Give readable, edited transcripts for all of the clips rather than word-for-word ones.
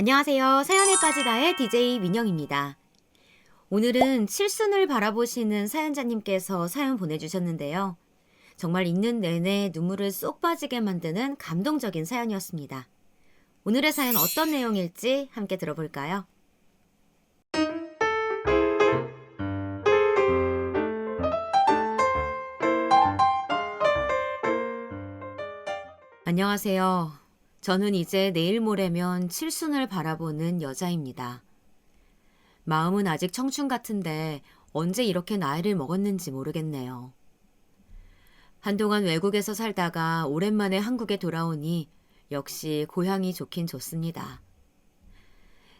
안녕하세요. 사연에 빠지다의 DJ 민영입니다. 오늘은 칠순을 바라보시는 사연자님께서 사연 보내주셨는데요. 정말 읽는 내내 눈물을 쏙 빠지게 만드는 감동적인 사연이었습니다. 오늘의 사연 어떤 내용일지 함께 들어볼까요? 안녕하세요. 저는 이제 내일 모레면 칠순을 바라보는 여자입니다. 마음은 아직 청춘 같은데 언제 이렇게 나이를 먹었는지 모르겠네요. 한동안 외국에서 살다가 오랜만에 한국에 돌아오니 역시 고향이 좋긴 좋습니다.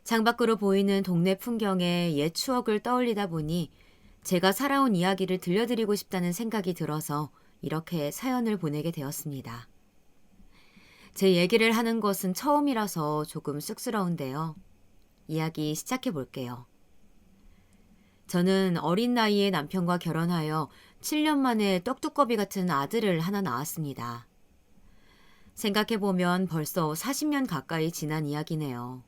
창밖으로 보이는 동네 풍경에 옛 추억을 떠올리다 보니 제가 살아온 이야기를 들려드리고 싶다는 생각이 들어서 이렇게 사연을 보내게 되었습니다. 제 얘기를 하는 것은 처음이라서 조금 쑥스러운데요. 이야기 시작해 볼게요. 저는 어린 나이에 남편과 결혼하여 7년 만에 떡두꺼비 같은 아들을 하나 낳았습니다. 생각해보면 벌써 40년 가까이 지난 이야기네요.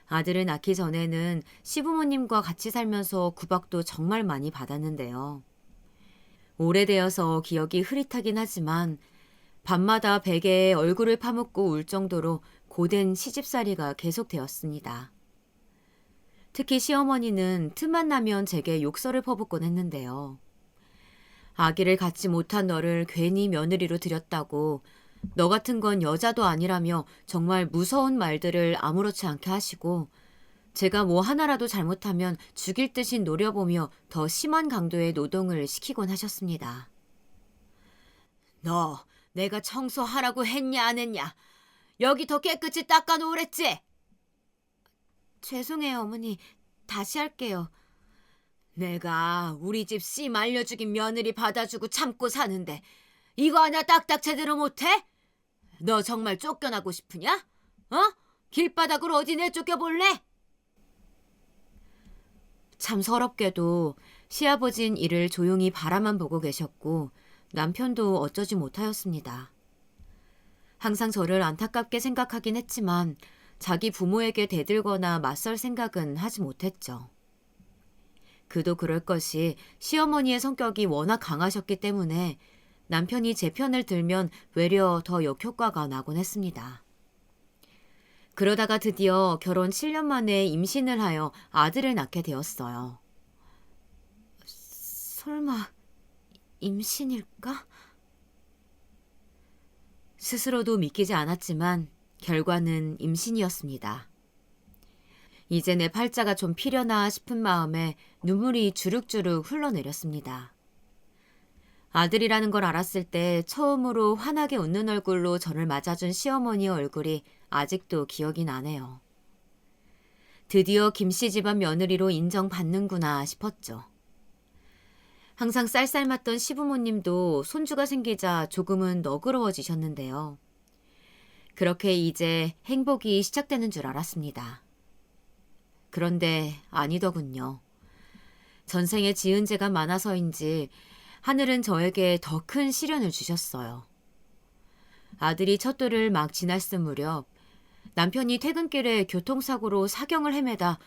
아들을 낳기 전에는 시부모님과 같이 살면서 구박도 정말 많이 받았는데요. 오래되어서 기억이 흐릿하긴 하지만 밤마다 베개에 얼굴을 파묻고 울 정도로 고된 시집살이가 계속되었습니다. 특히 시어머니는 틈만 나면 제게 욕설을 퍼붓곤 했는데요. 아기를 갖지 못한 너를 괜히 며느리로 들였다고, 너 같은 건 여자도 아니라며 정말 무서운 말들을 아무렇지 않게 하시고, 제가 뭐 하나라도 잘못하면 죽일 듯이 노려보며 더 심한 강도의 노동을 시키곤 하셨습니다. 너 내가 청소하라고 했냐 안 했냐? 여기 더 깨끗이 닦아놓으랬지? 죄송해요, 어머니. 다시 할게요. 내가 우리 집 씨 말려 죽인 며느리 받아주고 참고 사는데 이거 하나 딱딱 제대로 못해? 너 정말 쫓겨나고 싶으냐? 어? 길바닥으로 어디 내쫓겨볼래? 참 서럽게도 시아버진 이를 조용히 바라만 보고 계셨고 남편도 어쩌지 못하였습니다. 항상 저를 안타깝게 생각하긴 했지만 자기 부모에게 대들거나 맞설 생각은 하지 못했죠. 그도 그럴 것이 시어머니의 성격이 워낙 강하셨기 때문에 남편이 제 편을 들면 외려 더 역효과가 나곤 했습니다. 그러다가 드디어 결혼 7년 만에 임신을 하여 아들을 낳게 되었어요. 설마 임신일까? 스스로도 믿기지 않았지만 결과는 임신이었습니다. 이제 내 팔자가 좀 피려나 싶은 마음에 눈물이 주룩주룩 흘러내렸습니다. 아들이라는 걸 알았을 때 처음으로 환하게 웃는 얼굴로 저를 맞아준 시어머니의 얼굴이 아직도 기억이 나네요. 드디어 김씨 집안 며느리로 인정받는구나 싶었죠. 항상 쌀쌀맞던 시부모님도 손주가 생기자 조금은 너그러워지셨는데요. 그렇게 이제 행복이 시작되는 줄 알았습니다. 그런데 아니더군요. 전생에 지은 죄가 많아서인지 하늘은 저에게 더 큰 시련을 주셨어요. 아들이 첫 돌을 막 지났을 무렵 남편이 퇴근길에 교통사고로 사경을 헤매다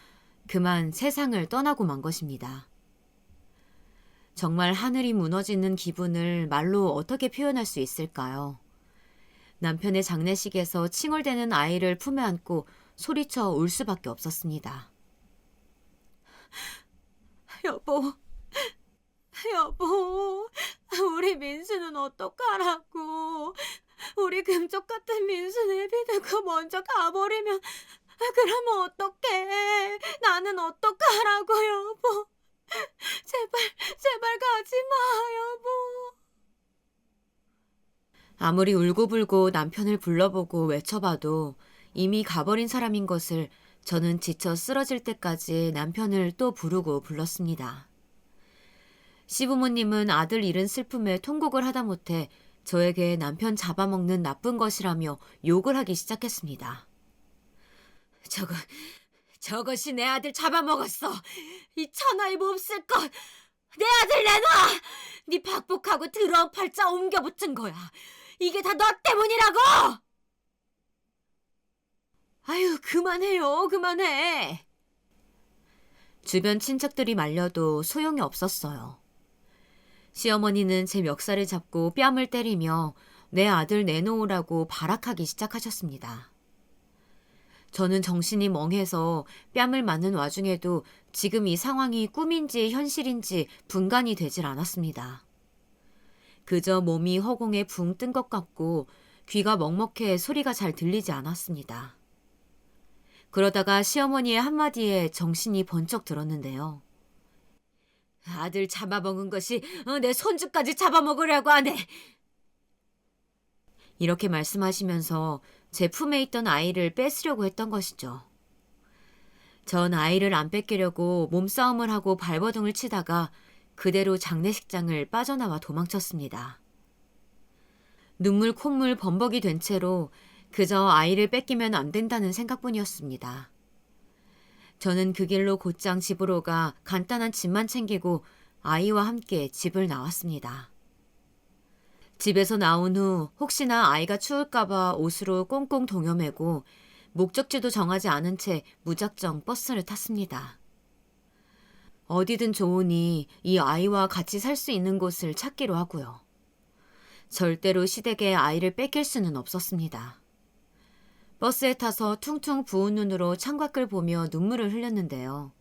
그만 세상을 떠나고 만 것입니다. 정말 하늘이 무너지는 기분을 말로 어떻게 표현할 수 있을까요? 남편의 장례식에서 칭얼대는 아이를 품에 안고 소리쳐 울 수밖에 없었습니다. 여보, 여보, 우리 민수는 어떡하라고. 우리 금쪽 같은 민수 내비두고 먼저 가버리면 그러면 어떡해. 나는 어떡하라고, 여보. 제발, 제발 가지 마, 여보. 아무리 울고불고 남편을 불러보고 외쳐봐도 이미 가버린 사람인 것을 저는 지쳐 쓰러질 때까지 남편을 또 부르고 불렀습니다. 시부모님은 아들 잃은 슬픔에 통곡을 하다못해 저에게 남편 잡아먹는 나쁜 것이라며 욕을 하기 시작했습니다. 저것이 내 아들 잡아먹었어. 이 천하의 몹쓸 것. 내 아들 내놔. 네 박복하고 더러운 팔자 옮겨 붙은 거야. 이게 다 너 때문이라고. 아유, 그만해요, 그만해. 주변 친척들이 말려도 소용이 없었어요. 시어머니는 제 멱살을 잡고 뺨을 때리며 내 아들 내놓으라고 발악하기 시작하셨습니다. 저는 정신이 멍해서 뺨을 맞는 와중에도 지금 이 상황이 꿈인지 현실인지 분간이 되질 않았습니다. 그저 몸이 허공에 붕 뜬 것 같고 귀가 먹먹해 소리가 잘 들리지 않았습니다. 그러다가 시어머니의 한마디에 정신이 번쩍 들었는데요. 아들 잡아먹은 것이 내 손주까지 잡아먹으려고 하네. 이렇게 말씀하시면서 제 품에 있던 아이를 뺏으려고 했던 것이죠. 전 아이를 안 뺏기려고 몸싸움을 하고 발버둥을 치다가 그대로 장례식장을 빠져나와 도망쳤습니다. 눈물 콧물 범벅이 된 채로 그저 아이를 뺏기면 안 된다는 생각뿐이었습니다. 저는 그 길로 곧장 집으로 가 간단한 짐만 챙기고 아이와 함께 집을 나왔습니다. 집에서 나온 후 혹시나 아이가 추울까봐 옷으로 꽁꽁 동여매고 목적지도 정하지 않은 채 무작정 버스를 탔습니다. 어디든 좋으니 이 아이와 같이 살 수 있는 곳을 찾기로 하고요. 절대로 시댁에 아이를 뺏길 수는 없었습니다. 버스에 타서 퉁퉁 부은 눈으로 창밖을 보며 눈물을 흘렸는데요.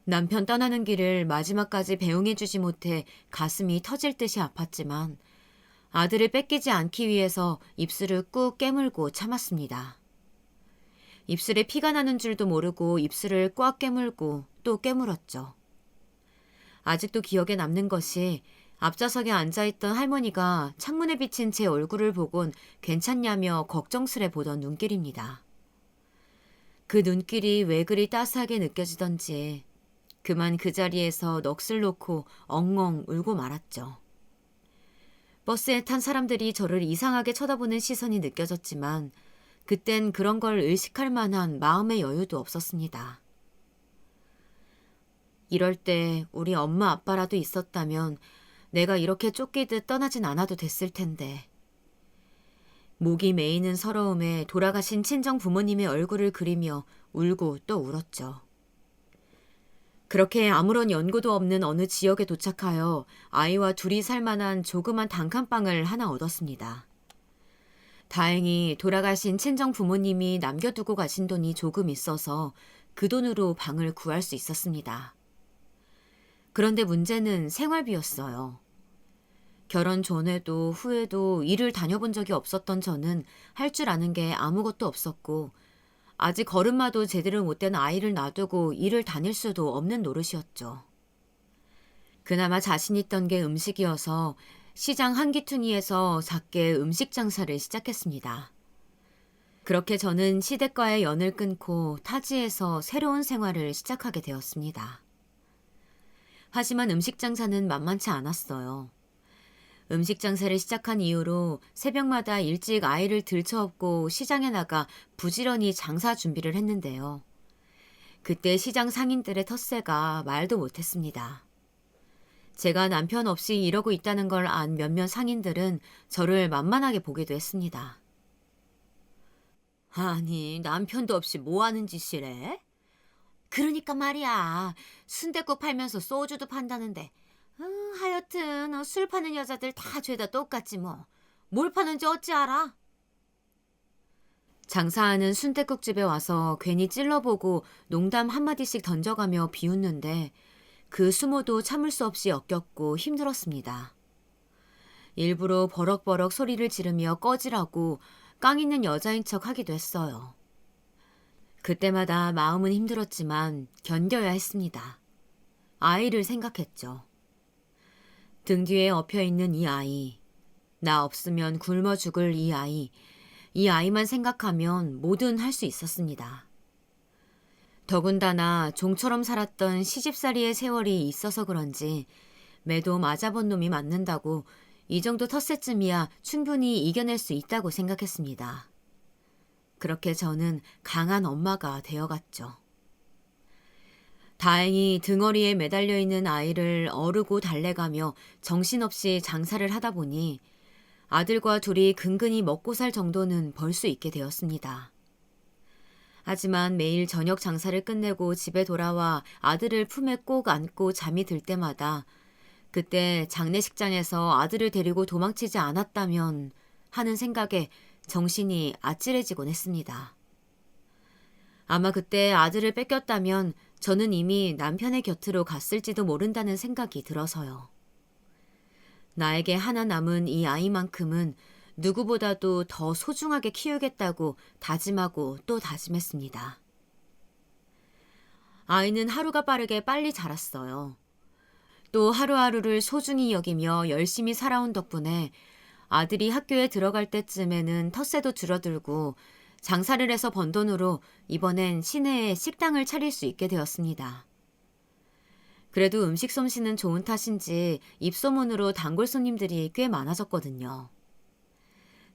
남편 떠나는 길을 마지막까지 배웅해주지 못해 가슴이 터질 듯이 아팠지만 아들을 뺏기지 않기 위해서 입술을 꾹 깨물고 참았습니다. 입술에 피가 나는 줄도 모르고 입술을 꽉 깨물고 또 깨물었죠. 아직도 기억에 남는 것이 앞좌석에 앉아있던 할머니가 창문에 비친 제 얼굴을 보곤 괜찮냐며 걱정스레 보던 눈길입니다. 그 눈길이 왜 그리 따스하게 느껴지던지 그만 그 자리에서 넋을 놓고 엉엉 울고 말았죠. 버스에 탄 사람들이 저를 이상하게 쳐다보는 시선이 느껴졌지만 그땐 그런 걸 의식할 만한 마음의 여유도 없었습니다. 이럴 때 우리 엄마 아빠라도 있었다면 내가 이렇게 쫓기듯 떠나진 않아도 됐을 텐데. 목이 메이는 서러움에 돌아가신 친정 부모님의 얼굴을 그리며 울고 또 울었죠. 그렇게 아무런 연고도 없는 어느 지역에 도착하여 아이와 둘이 살 만한 조그만 단칸방을 하나 얻었습니다. 다행히 돌아가신 친정 부모님이 남겨두고 가신 돈이 조금 있어서 그 돈으로 방을 구할 수 있었습니다. 그런데 문제는 생활비였어요. 결혼 전에도 후에도 일을 다녀본 적이 없었던 저는 할 줄 아는 게 아무것도 없었고 아직 걸음마도 제대로 못된 아이를 놔두고 일을 다닐 수도 없는 노릇이었죠. 그나마 자신 있던 게 음식이어서 시장 한기퉁이에서 작게 음식 장사를 시작했습니다. 그렇게 저는 시댁과의 연을 끊고 타지에서 새로운 생활을 시작하게 되었습니다. 하지만 음식 장사는 만만치 않았어요. 음식 장사를 시작한 이후로 새벽마다 일찍 아이를 들쳐업고 시장에 나가 부지런히 장사 준비를 했는데요. 그때 시장 상인들의 텃세가 말도 못했습니다. 제가 남편 없이 이러고 있다는 걸 안 몇몇 상인들은 저를 만만하게 보기도 했습니다. 아니, 남편도 없이 뭐 하는 짓이래? 그러니까 말이야. 순댓국 팔면서 소주도 판다는데 하여튼 술 파는 여자들 다 죄다 똑같지 뭐. 뭘 파는지 어찌 알아? 장사하는 순댓국집에 와서 괜히 찔러보고 농담 한마디씩 던져가며 비웃는데 그 수모도 참을 수 없이 엮였고 힘들었습니다. 일부러 버럭버럭 소리를 지르며 꺼지라고 깡 있는 여자인 척 하기도 했어요. 그때마다 마음은 힘들었지만 견뎌야 했습니다. 아이를 생각했죠. 등 뒤에 엎여있는 이 아이, 나 없으면 굶어 죽을 이 아이, 이 아이만 생각하면 뭐든 할 수 있었습니다. 더군다나 종처럼 살았던 시집살이의 세월이 있어서 그런지 매도 맞아본 놈이 맞는다고 이 정도 텃세쯤이야 충분히 이겨낼 수 있다고 생각했습니다. 그렇게 저는 강한 엄마가 되어갔죠. 다행히 등허리에 매달려 있는 아이를 어르고 달래가며 정신없이 장사를 하다 보니 아들과 둘이 근근히 먹고 살 정도는 벌 수 있게 되었습니다. 하지만 매일 저녁 장사를 끝내고 집에 돌아와 아들을 품에 꼭 안고 잠이 들 때마다 그때 장례식장에서 아들을 데리고 도망치지 않았다면 하는 생각에 정신이 아찔해지곤 했습니다. 아마 그때 아들을 뺏겼다면 저는 이미 남편의 곁으로 갔을지도 모른다는 생각이 들어서요. 나에게 하나 남은 이 아이만큼은 누구보다도 더 소중하게 키우겠다고 다짐하고 또 다짐했습니다. 아이는 하루가 빠르게 빨리 자랐어요. 또 하루하루를 소중히 여기며 열심히 살아온 덕분에 아들이 학교에 들어갈 때쯤에는 텃세도 줄어들고 장사를 해서 번 돈으로 이번엔 시내에 식당을 차릴 수 있게 되었습니다. 그래도 음식 솜씨는 좋은 탓인지 입소문으로 단골 손님들이 꽤 많아졌거든요.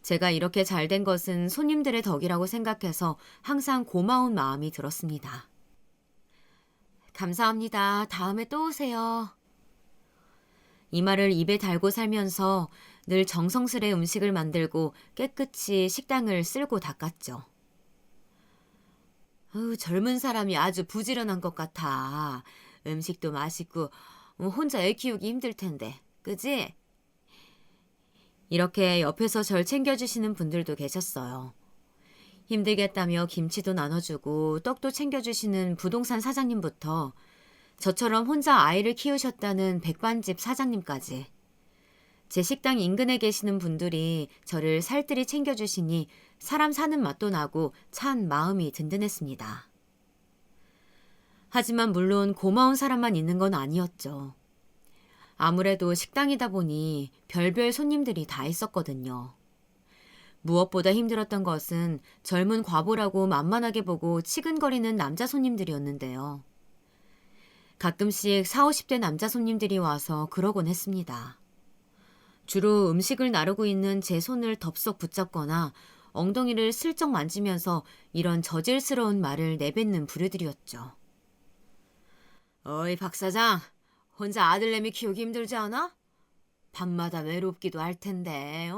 제가 이렇게 잘 된 것은 손님들의 덕이라고 생각해서 항상 고마운 마음이 들었습니다. 감사합니다. 다음에 또 오세요. 이 말을 입에 달고 살면서 늘 정성스레 음식을 만들고 깨끗이 식당을 쓸고 닦았죠. 젊은 사람이 아주 부지런한 것 같아. 음식도 맛있고 혼자 애 키우기 힘들 텐데. 그지? 이렇게 옆에서 절 챙겨주시는 분들도 계셨어요. 힘들겠다며 김치도 나눠주고 떡도 챙겨주시는 부동산 사장님부터 저처럼 혼자 아이를 키우셨다는 백반집 사장님까지 제 식당 인근에 계시는 분들이 저를 살뜰히 챙겨주시니 사람 사는 맛도 나고 참 마음이 든든했습니다. 하지만 물론 고마운 사람만 있는 건 아니었죠. 아무래도 식당이다 보니 별별 손님들이 다 있었거든요. 무엇보다 힘들었던 것은 젊은 과보라고 만만하게 보고 치근거리는 남자 손님들이었는데요. 가끔씩 40, 50대 남자 손님들이 와서 그러곤 했습니다. 주로 음식을 나르고 있는 제 손을 덥석 붙잡거나 엉덩이를 슬쩍 만지면서 이런 저질스러운 말을 내뱉는 부류들이었죠. 어이 박 사장, 혼자 아들내미 키우기 힘들지 않아? 밤마다 외롭기도 할 텐데,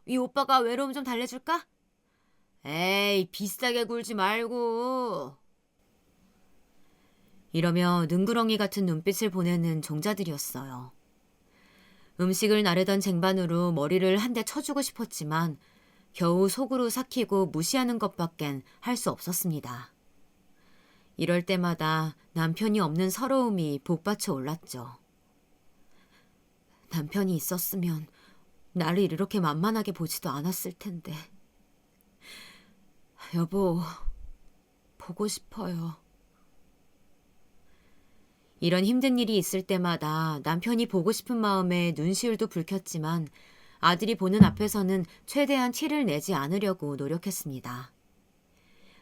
이 오빠가 외로움 좀 달래줄까? 에이, 비싸게 굴지 말고. 이러며 능구렁이 같은 눈빛을 보내는 종자들이었어요. 음식을 나르던 쟁반으로 머리를 한 대 쳐주고 싶었지만 겨우 속으로 삭히고 무시하는 것밖엔 할 수 없었습니다. 이럴 때마다 남편이 없는 서러움이 복받쳐 올랐죠. 남편이 있었으면 나를 이렇게 만만하게 보지도 않았을 텐데. 여보, 보고 싶어요. 이런 힘든 일이 있을 때마다 남편이 보고 싶은 마음에 눈시울도 붉혔지만 아들이 보는 앞에서는 최대한 티를 내지 않으려고 노력했습니다.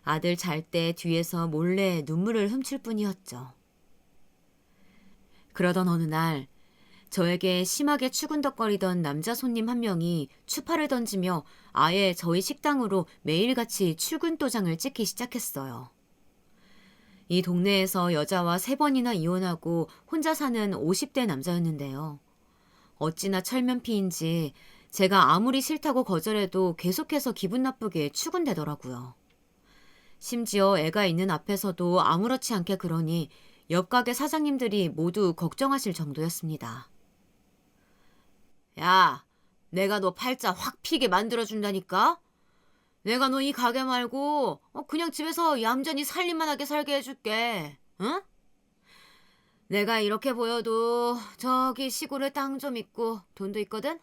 아들 잘 때 뒤에서 몰래 눈물을 훔칠 뿐이었죠. 그러던 어느 날 저에게 심하게 추근덕거리던 남자 손님 한 명이 추파를 던지며 아예 저희 식당으로 매일같이 출근 도장을 찍기 시작했어요. 이 동네에서 여자와 3번이나 이혼하고 혼자 사는 50대 남자였는데요. 어찌나 철면피인지 제가 아무리 싫다고 거절해도 계속해서 기분 나쁘게 추근대더라고요. 심지어 애가 있는 앞에서도 아무렇지 않게 그러니 옆 가게 사장님들이 모두 걱정하실 정도였습니다. 야, 내가 너 팔자 확 피게 만들어준다니까? 내가 너 이 가게 말고 그냥 집에서 얌전히 살림만 하게 살게 해줄게. 응? 내가 이렇게 보여도 저기 시골에 땅 좀 있고 돈도 있거든?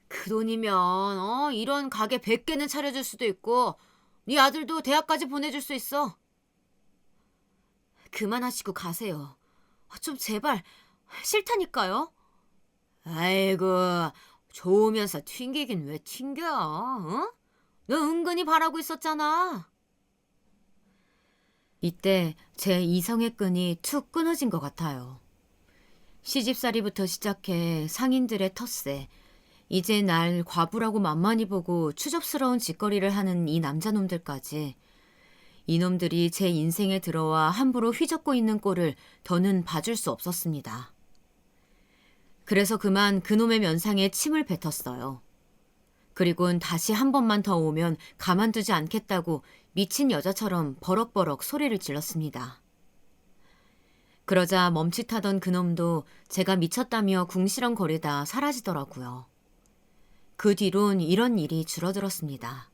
그 돈이면 이런 가게 100개는 차려줄 수도 있고 네 아들도 대학까지 보내줄 수 있어. 그만하시고 가세요. 좀 제발 싫다니까요. 아이고 좋으면서 튕기긴 왜 튕겨? 어? 너 은근히 바라고 있었잖아. 이때 제 이성의 끈이 툭 끊어진 것 같아요. 시집살이부터 시작해 상인들의 텃세, 이제 날 과부라고 만만히 보고 추접스러운 짓거리를 하는 이 남자놈들까지 이놈들이 제 인생에 들어와 함부로 휘젓고 있는 꼴을 더는 봐줄 수 없었습니다. 그래서 그만 그놈의 면상에 침을 뱉었어요. 그리곤 다시 한 번만 더 오면 가만두지 않겠다고 미친 여자처럼 버럭버럭 소리를 질렀습니다. 그러자 멈칫하던 그놈도 제가 미쳤다며 궁시렁거리다 사라지더라고요. 그 뒤론 이런 일이 줄어들었습니다.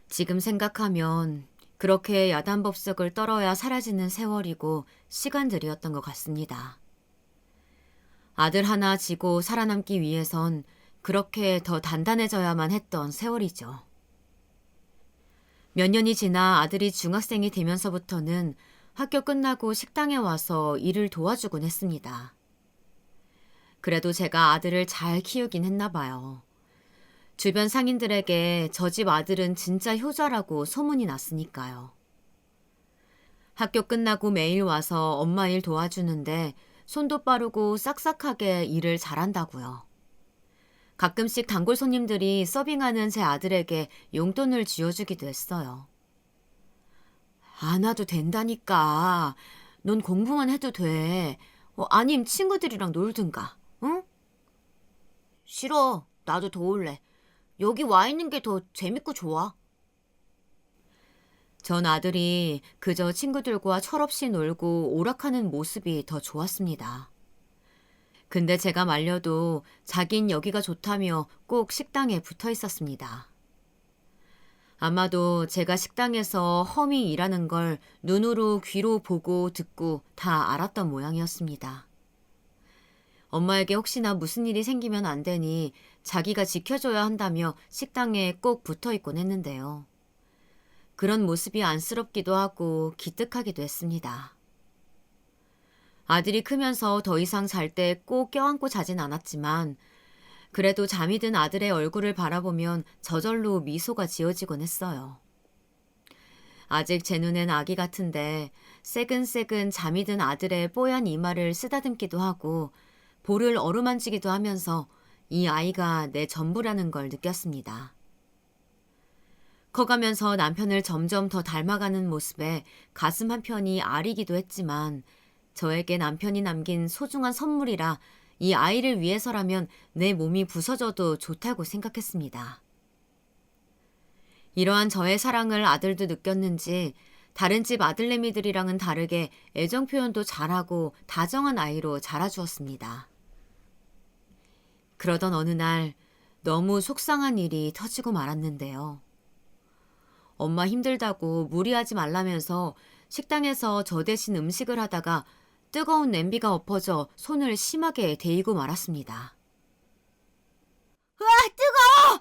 지금 생각하면 그렇게 야단법석을 떨어야 사라지는 세월이고 시간들이었던 것 같습니다. 아들 하나 지고 살아남기 위해선 그렇게 더 단단해져야만 했던 세월이죠. 몇 년이 지나 아들이 중학생이 되면서부터는 학교 끝나고 식당에 와서 일을 도와주곤 했습니다. 그래도 제가 아들을 잘 키우긴 했나 봐요. 주변 상인들에게 저 집 아들은 진짜 효자라고 소문이 났으니까요. 학교 끝나고 매일 와서 엄마 일 도와주는데 손도 빠르고 싹싹하게 일을 잘한다고요. 가끔씩 단골 손님들이 서빙하는 제 아들에게 용돈을 쥐어주기도 했어요. 안 와도 된다니까. 넌 공부만 해도 돼. 아님 친구들이랑 놀든가. 응? 싫어. 나도 도울래. 여기 와 있는 게 더 재밌고 좋아. 전 아들이 그저 친구들과 철없이 놀고 오락하는 모습이 더 좋았습니다. 근데 제가 말려도 자긴 여기가 좋다며 꼭 식당에 붙어 있었습니다. 아마도 제가 식당에서 험히 일하는 걸 눈으로 귀로 보고 듣고 다 알았던 모양이었습니다. 엄마에게 혹시나 무슨 일이 생기면 안 되니 자기가 지켜줘야 한다며 식당에 꼭 붙어 있곤 했는데요. 그런 모습이 안쓰럽기도 하고 기특하기도 했습니다. 아들이 크면서 더 이상 잘 때 꼭 껴안고 자진 않았지만 그래도 잠이 든 아들의 얼굴을 바라보면 저절로 미소가 지어지곤 했어요. 아직 제 눈엔 아기 같은데 새근새근 잠이 든 아들의 뽀얀 이마를 쓰다듬기도 하고 볼을 어루만지기도 하면서 이 아이가 내 전부라는 걸 느꼈습니다. 커가면서 남편을 점점 더 닮아가는 모습에 가슴 한편이 아리기도 했지만 저에게 남편이 남긴 소중한 선물이라 이 아이를 위해서라면 내 몸이 부서져도 좋다고 생각했습니다. 이러한 저의 사랑을 아들도 느꼈는지 다른 집 아들내미들이랑은 다르게 애정 표현도 잘하고 다정한 아이로 자라주었습니다. 그러던 어느 날 너무 속상한 일이 터지고 말았는데요. 엄마 힘들다고 무리하지 말라면서 식당에서 저 대신 음식을 하다가 뜨거운 냄비가 엎어져 손을 심하게 데이고 말았습니다. 으아, 뜨거워!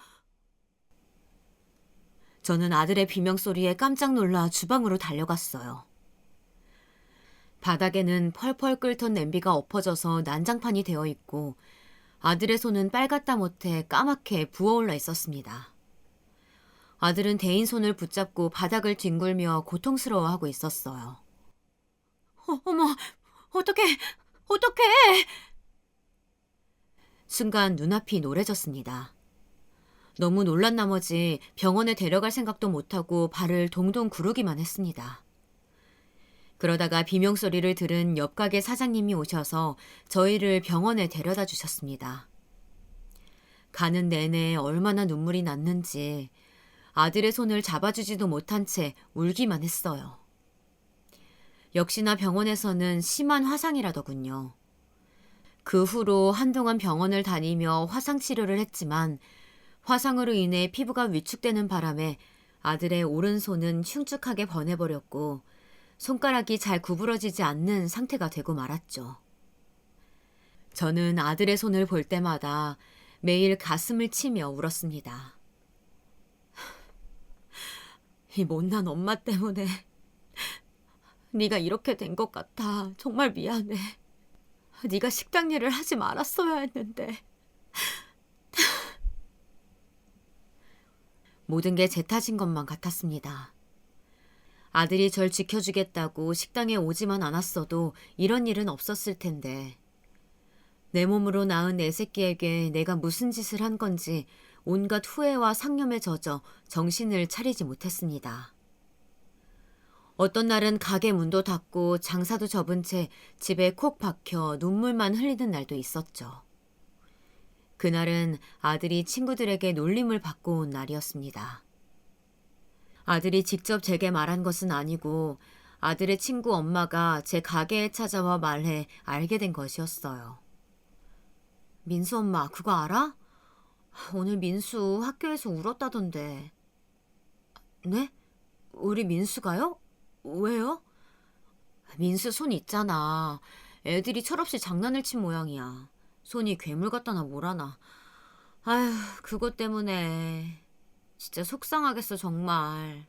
저는 아들의 비명소리에 깜짝 놀라 주방으로 달려갔어요. 바닥에는 펄펄 끓던 냄비가 엎어져서 난장판이 되어 있고 아들의 손은 빨갛다 못해 까맣게 부어올라 있었습니다. 아들은 대인 손을 붙잡고 바닥을 뒹굴며 고통스러워하고 있었어요. 어머, 어떡해! 순간 눈앞이 노래졌습니다. 너무 놀란 나머지 병원에 데려갈 생각도 못하고 발을 동동 구르기만 했습니다. 그러다가 비명소리를 들은 옆 가게 사장님이 오셔서 저희를 병원에 데려다 주셨습니다. 가는 내내 얼마나 눈물이 났는지 아들의 손을 잡아주지도 못한 채 울기만 했어요. 역시나 병원에서는 심한 화상이라더군요. 그 후로 한동안 병원을 다니며 화상 치료를 했지만 화상으로 인해 피부가 위축되는 바람에 아들의 오른손은 흉측하게 번해버렸고 손가락이 잘 구부러지지 않는 상태가 되고 말았죠. 저는 아들의 손을 볼 때마다 매일 가슴을 치며 울었습니다. 이 못난 엄마 때문에 네가 이렇게 된 것 같아. 정말 미안해. 네가 식당 일을 하지 말았어야 했는데. 모든 게 제 탓인 것만 같았습니다. 아들이 절 지켜주겠다고 식당에 오지만 않았어도 이런 일은 없었을 텐데. 내 몸으로 낳은 내 새끼에게 내가 무슨 짓을 한 건지 온갖 후회와 상념에 젖어 정신을 차리지 못했습니다. 어떤 날은 가게 문도 닫고 장사도 접은 채 집에 콕 박혀 눈물만 흘리는 날도 있었죠. 그날은 아들이 친구들에게 놀림을 받고 온 날이었습니다. 아들이 직접 제게 말한 것은 아니고 아들의 친구 엄마가 제 가게에 찾아와 말해 알게 된 것이었어요. 민수 엄마, 그거 알아? 오늘 민수 학교에서 울었다던데. 네? 우리 민수가요? 왜요? 민수 손 있잖아. 애들이 철없이 장난을 친 모양이야. 손이 괴물 같다나 뭐라나. 아휴, 그것 때문에. 진짜 속상하겠어, 정말.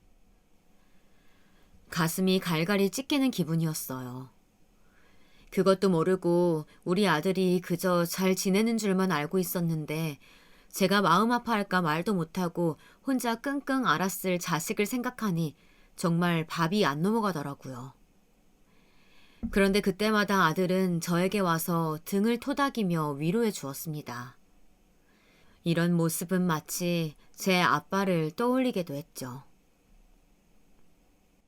가슴이 갈갈이 찢기는 기분이었어요. 그것도 모르고 우리 아들이 그저 잘 지내는 줄만 알고 있었는데 제가 마음 아파할까 말도 못하고 혼자 끙끙 앓았을 자식을 생각하니 정말 밥이 안 넘어가더라고요. 그런데 그때마다 아들은 저에게 와서 등을 토닥이며 위로해 주었습니다. 이런 모습은 마치 제 아빠를 떠올리게도 했죠.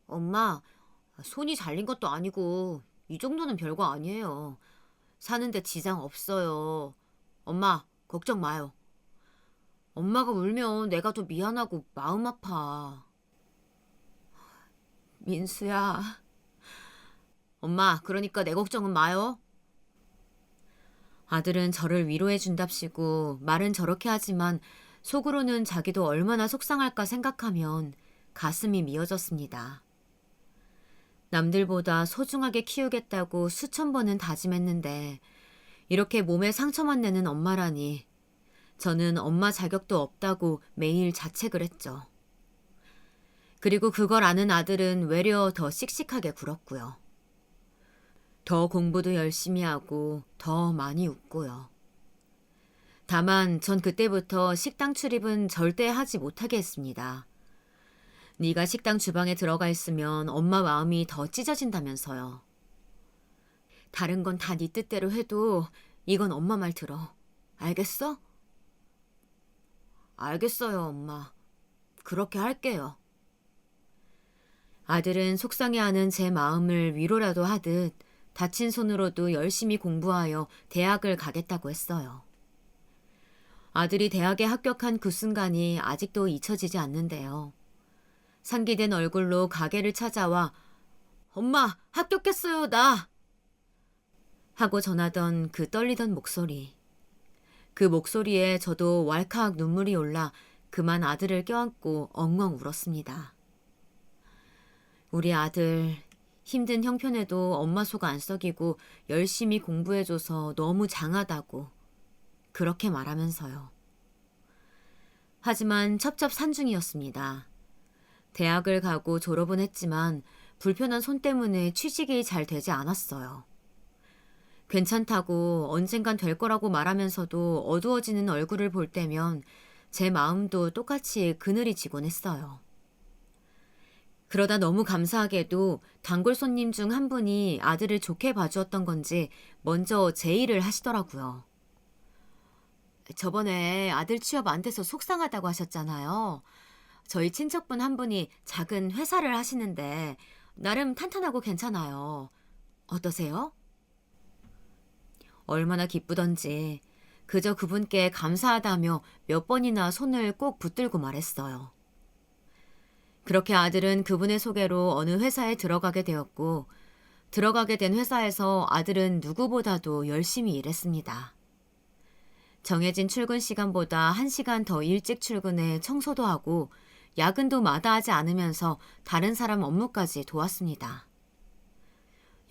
엄마, 손이 잘린 것도 아니고 이 정도는 별거 아니에요. 사는데 지장 없어요. 엄마, 걱정 마요. 엄마가 울면 내가 더 미안하고 마음 아파. 민수야. 엄마, 그러니까 내 걱정은 마요. 아들은 저를 위로해 준답시고 말은 저렇게 하지만 속으로는 자기도 얼마나 속상할까 생각하면 가슴이 미어졌습니다. 남들보다 소중하게 키우겠다고 수천 번은 다짐했는데 이렇게 몸에 상처만 내는 엄마라니 저는 엄마 자격도 없다고 매일 자책을 했죠. 그리고 그걸 아는 아들은 외려 더 씩씩하게 굴었고요. 더 공부도 열심히 하고 더 많이 웃고요. 다만 전 그때부터 식당 출입은 절대 하지 못하게 했습니다. 네가 식당 주방에 들어가 있으면 엄마 마음이 더 찢어진다면서요. 다른 건 다 네 뜻대로 해도 이건 엄마 말 들어. 알겠어? 알겠어요, 엄마. 그렇게 할게요. 아들은 속상해하는 제 마음을 위로라도 하듯 다친 손으로도 열심히 공부하여 대학을 가겠다고 했어요. 아들이 대학에 합격한 그 순간이 아직도 잊혀지지 않는데요. 상기된 얼굴로 가게를 찾아와 엄마, 합격했어요, 나! 하고 전하던 그 떨리던 목소리. 그 목소리에 저도 왈칵 눈물이 올라 그만 아들을 껴안고 엉엉 울었습니다. 우리 아들 힘든 형편에도 엄마 속 안 썩이고 열심히 공부해줘서 너무 장하다고 그렇게 말하면서요. 하지만 첩첩산중이었습니다. 대학을 가고 졸업은 했지만 불편한 손 때문에 취직이 잘 되지 않았어요. 괜찮다고 언젠간 될 거라고 말하면서도 어두워지는 얼굴을 볼 때면 제 마음도 똑같이 그늘이 지곤 했어요. 그러다 너무 감사하게도 단골 손님 중 한 분이 아들을 좋게 봐주었던 건지 먼저 제의를 하시더라고요. 저번에 아들 취업 안 돼서 속상하다고 하셨잖아요. 저희 친척분 한 분이 작은 회사를 하시는데 나름 탄탄하고 괜찮아요. 어떠세요? 얼마나 기쁘던지 그저 그분께 감사하다며 몇 번이나 손을 꼭 붙들고 말했어요. 그렇게 아들은 그분의 소개로 어느 회사에 들어가게 되었고 들어가게 된 회사에서 아들은 누구보다도 열심히 일했습니다. 정해진 출근 시간보다 1시간 더 일찍 출근해 청소도 하고 야근도 마다하지 않으면서 다른 사람 업무까지 도왔습니다.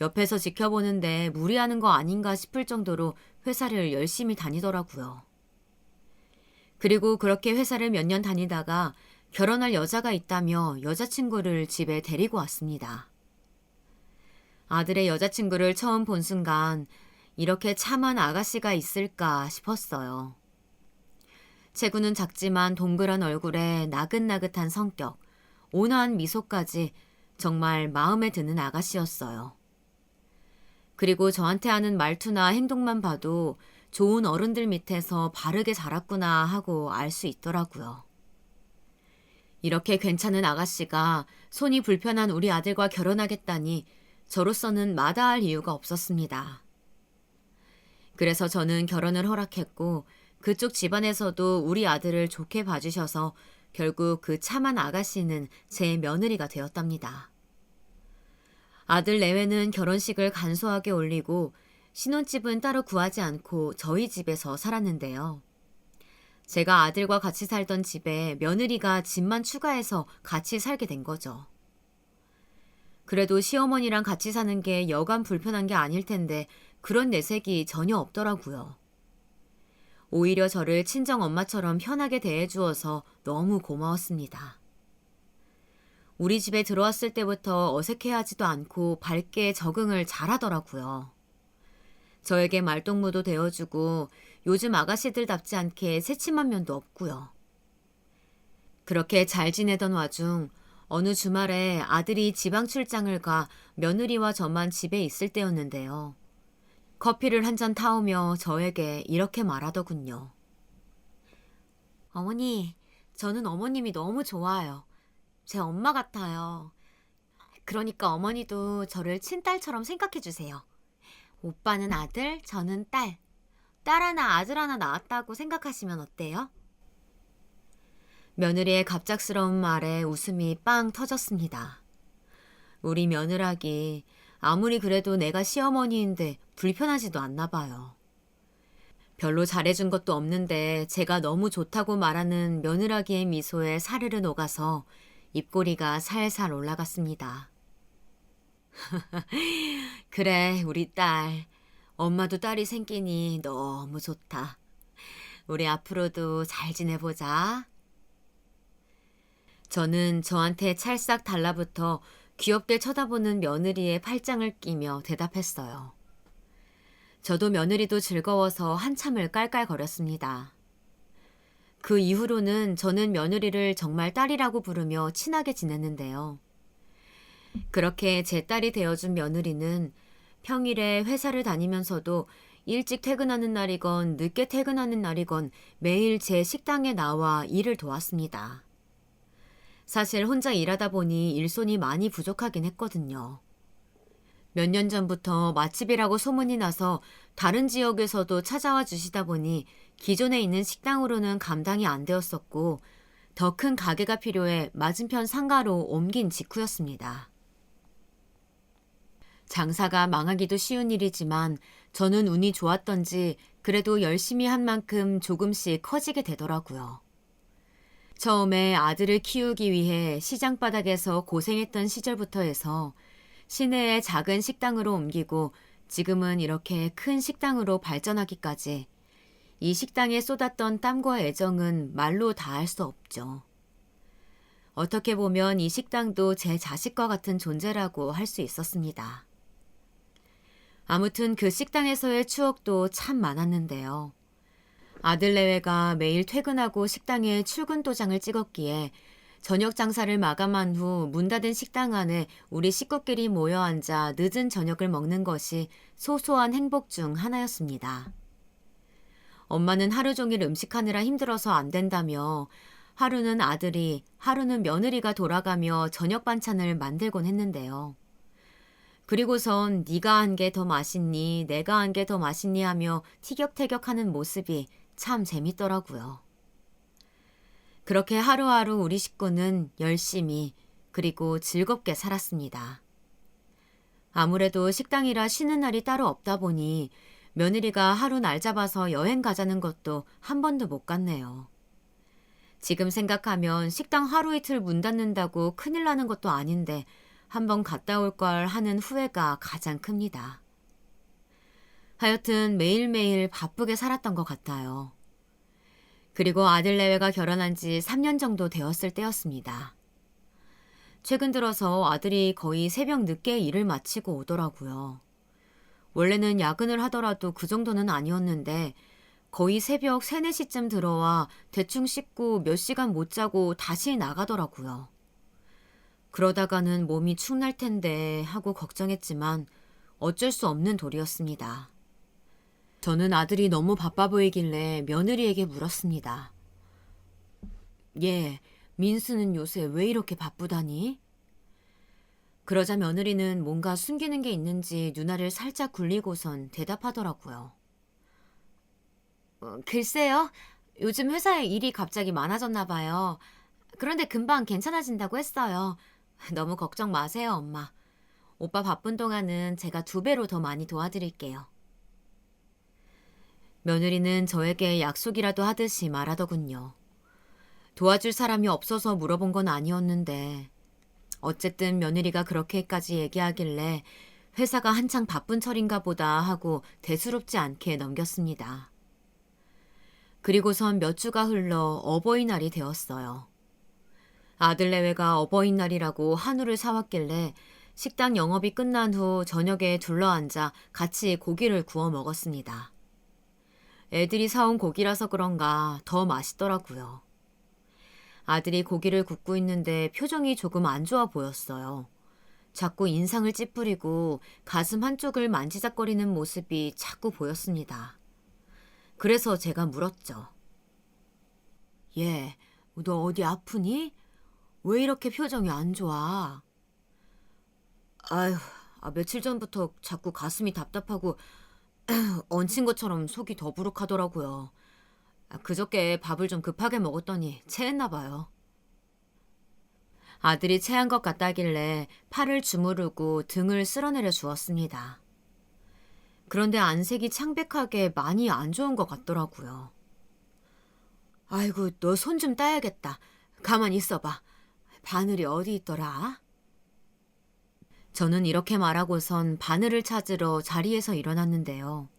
옆에서 지켜보는데 무리하는 거 아닌가 싶을 정도로 회사를 열심히 다니더라고요. 그리고 그렇게 회사를 몇 년 다니다가 결혼할 여자가 있다며 여자친구를 집에 데리고 왔습니다. 아들의 여자친구를 처음 본 순간 이렇게 참한 아가씨가 있을까 싶었어요. 체구는 작지만 동그란 얼굴에 나긋나긋한 성격, 온화한 미소까지 정말 마음에 드는 아가씨였어요. 그리고 저한테 하는 말투나 행동만 봐도 좋은 어른들 밑에서 바르게 자랐구나 하고 알 수 있더라고요. 이렇게 괜찮은 아가씨가 손이 불편한 우리 아들과 결혼하겠다니 저로서는 마다할 이유가 없었습니다. 그래서 저는 결혼을 허락했고 그쪽 집안에서도 우리 아들을 좋게 봐주셔서 결국 그 참한 아가씨는 제 며느리가 되었답니다. 아들 내외는 결혼식을 간소하게 올리고 신혼집은 따로 구하지 않고 저희 집에서 살았는데요. 제가 아들과 같이 살던 집에 며느리가 집만 추가해서 같이 살게 된 거죠. 그래도 시어머니랑 같이 사는 게 여간 불편한 게 아닐 텐데 그런 내색이 전혀 없더라고요. 오히려 저를 친정 엄마처럼 편하게 대해주어서 너무 고마웠습니다. 우리 집에 들어왔을 때부터 어색해하지도 않고 밝게 적응을 잘하더라고요. 저에게 말동무도 되어주고 요즘 아가씨들답지 않게 새침한 면도 없고요. 그렇게 잘 지내던 와중 어느 주말에 아들이 지방 출장을 가 며느리와 저만 집에 있을 때였는데요. 커피를 한 잔 타오며 저에게 이렇게 말하더군요. 어머니, 저는 어머님이 너무 좋아요. 제 엄마 같아요. 그러니까 어머니도 저를 친딸처럼 생각해 주세요. 오빠는 아들, 저는 딸. 딸 하나, 아들 하나 낳았다고 생각하시면 어때요? 며느리의 갑작스러운 말에 웃음이 빵 터졌습니다. 우리 며느라기 아무리 그래도 내가 시어머니인데 불편하지도 않나 봐요. 별로 잘해준 것도 없는데 제가 너무 좋다고 말하는 며느라기의 미소에 사르르 녹아서 입꼬리가 살살 올라갔습니다. 그래, 우리 딸. 엄마도 딸이 생기니 너무 좋다. 우리 앞으로도 잘 지내보자. 저는 저한테 찰싹 달라붙어 귀엽게 쳐다보는 며느리의 팔짱을 끼며 대답했어요. 저도 며느리도 즐거워서 한참을 깔깔거렸습니다. 그 이후로는 저는 며느리를 정말 딸이라고 부르며 친하게 지냈는데요. 그렇게 제 딸이 되어준 며느리는 평일에 회사를 다니면서도 일찍 퇴근하는 날이건 늦게 퇴근하는 날이건 매일 제 식당에 나와 일을 도왔습니다. 사실 혼자 일하다 보니 일손이 많이 부족하긴 했거든요. 몇 년 전부터 맛집이라고 소문이 나서 다른 지역에서도 찾아와 주시다 보니 기존에 있는 식당으로는 감당이 안 되었었고 더 큰 가게가 필요해 맞은편 상가로 옮긴 직후였습니다. 장사가 망하기도 쉬운 일이지만 저는 운이 좋았던지 그래도 열심히 한 만큼 조금씩 커지게 되더라고요. 처음에 아들을 키우기 위해 시장 바닥에서 고생했던 시절부터 해서 시내의 작은 식당으로 옮기고 지금은 이렇게 큰 식당으로 발전하기까지 이 식당에 쏟았던 땀과 애정은 말로 다할 수 없죠. 어떻게 보면 이 식당도 제 자식과 같은 존재라고 할 수 있었습니다. 아무튼 그 식당에서의 추억도 참 많았는데요. 아들 내외가 매일 퇴근하고 식당에 출근 도장을 찍었기에 저녁 장사를 마감한 후 문 닫은 식당 안에 우리 식구끼리 모여 앉아 늦은 저녁을 먹는 것이 소소한 행복 중 하나였습니다. 엄마는 하루 종일 음식하느라 힘들어서 안 된다며 하루는 아들이, 하루는 며느리가 돌아가며 저녁 반찬을 만들곤 했는데요. 그리고선 네가 한 게 더 맛있니, 내가 한 게 더 맛있니 하며 티격태격하는 모습이 참 재밌더라고요. 그렇게 하루하루 우리 식구는 열심히 그리고 즐겁게 살았습니다. 아무래도 식당이라 쉬는 날이 따로 없다 보니 며느리가 하루 날 잡아서 여행 가자는 것도 한 번도 못 갔네요. 지금 생각하면 식당 하루 이틀 문 닫는다고 큰일 나는 것도 아닌데 한번 갔다 올 걸 하는 후회가 가장 큽니다. 하여튼 매일매일 바쁘게 살았던 것 같아요. 그리고 아들 내외가 결혼한 지 3년 정도 되었을 때였습니다. 최근 들어서 아들이 거의 새벽 늦게 일을 마치고 오더라고요. 원래는 야근을 하더라도 그 정도는 아니었는데 거의 새벽 3, 4시쯤 들어와 대충 씻고 몇 시간 못 자고 다시 나가더라고요. 그러다가는 몸이 축날 텐데 하고 걱정했지만 어쩔 수 없는 도리였습니다. 저는 아들이 너무 바빠 보이길래 며느리에게 물었습니다. 얘, 민수는 요새 왜 이렇게 바쁘다니? 그러자 며느리는 뭔가 숨기는 게 있는지 누나를 살짝 굴리고선 대답하더라고요. 글쎄요. 요즘 회사에 일이 갑자기 많아졌나 봐요. 그런데 금방 괜찮아진다고 했어요. 너무 걱정 마세요, 엄마. 오빠 바쁜 동안은 제가 2배로 더 많이 도와드릴게요. 며느리는 저에게 약속이라도 하듯이 말하더군요. 도와줄 사람이 없어서 물어본 건 아니었는데 어쨌든 며느리가 그렇게까지 얘기하길래 회사가 한창 바쁜 철인가 보다 하고 대수롭지 않게 넘겼습니다. 그리고선 몇 주가 흘러 어버이날이 되었어요. 아들 내외가 어버이날이라고 한우를 사왔길래 식당 영업이 끝난 후 저녁에 둘러앉아 같이 고기를 구워 먹었습니다. 애들이 사온 고기라서 그런가 더 맛있더라고요. 아들이 고기를 굽고 있는데 표정이 조금 안 좋아 보였어요. 자꾸 인상을 찌푸리고 가슴 한쪽을 만지작거리는 모습이 자꾸 보였습니다. 그래서 제가 물었죠. 얘, 너 어디 아프니? 왜 이렇게 표정이 안 좋아? 아휴, 며칠 전부터 자꾸 가슴이 답답하고 얹힌 것처럼 속이 더부룩하더라고요. 그저께 밥을 좀 급하게 먹었더니 체했나 봐요. 아들이 체한 것 같다길래 팔을 주무르고 등을 쓸어내려 주었습니다. 그런데 안색이 창백하게 많이 안 좋은 것 같더라고요. 아이고, 너 손 좀 따야겠다. 가만히 있어봐. 바늘이 어디 있더라? 저는 이렇게 말하고선 바늘을 찾으러 자리에서 일어났는데요.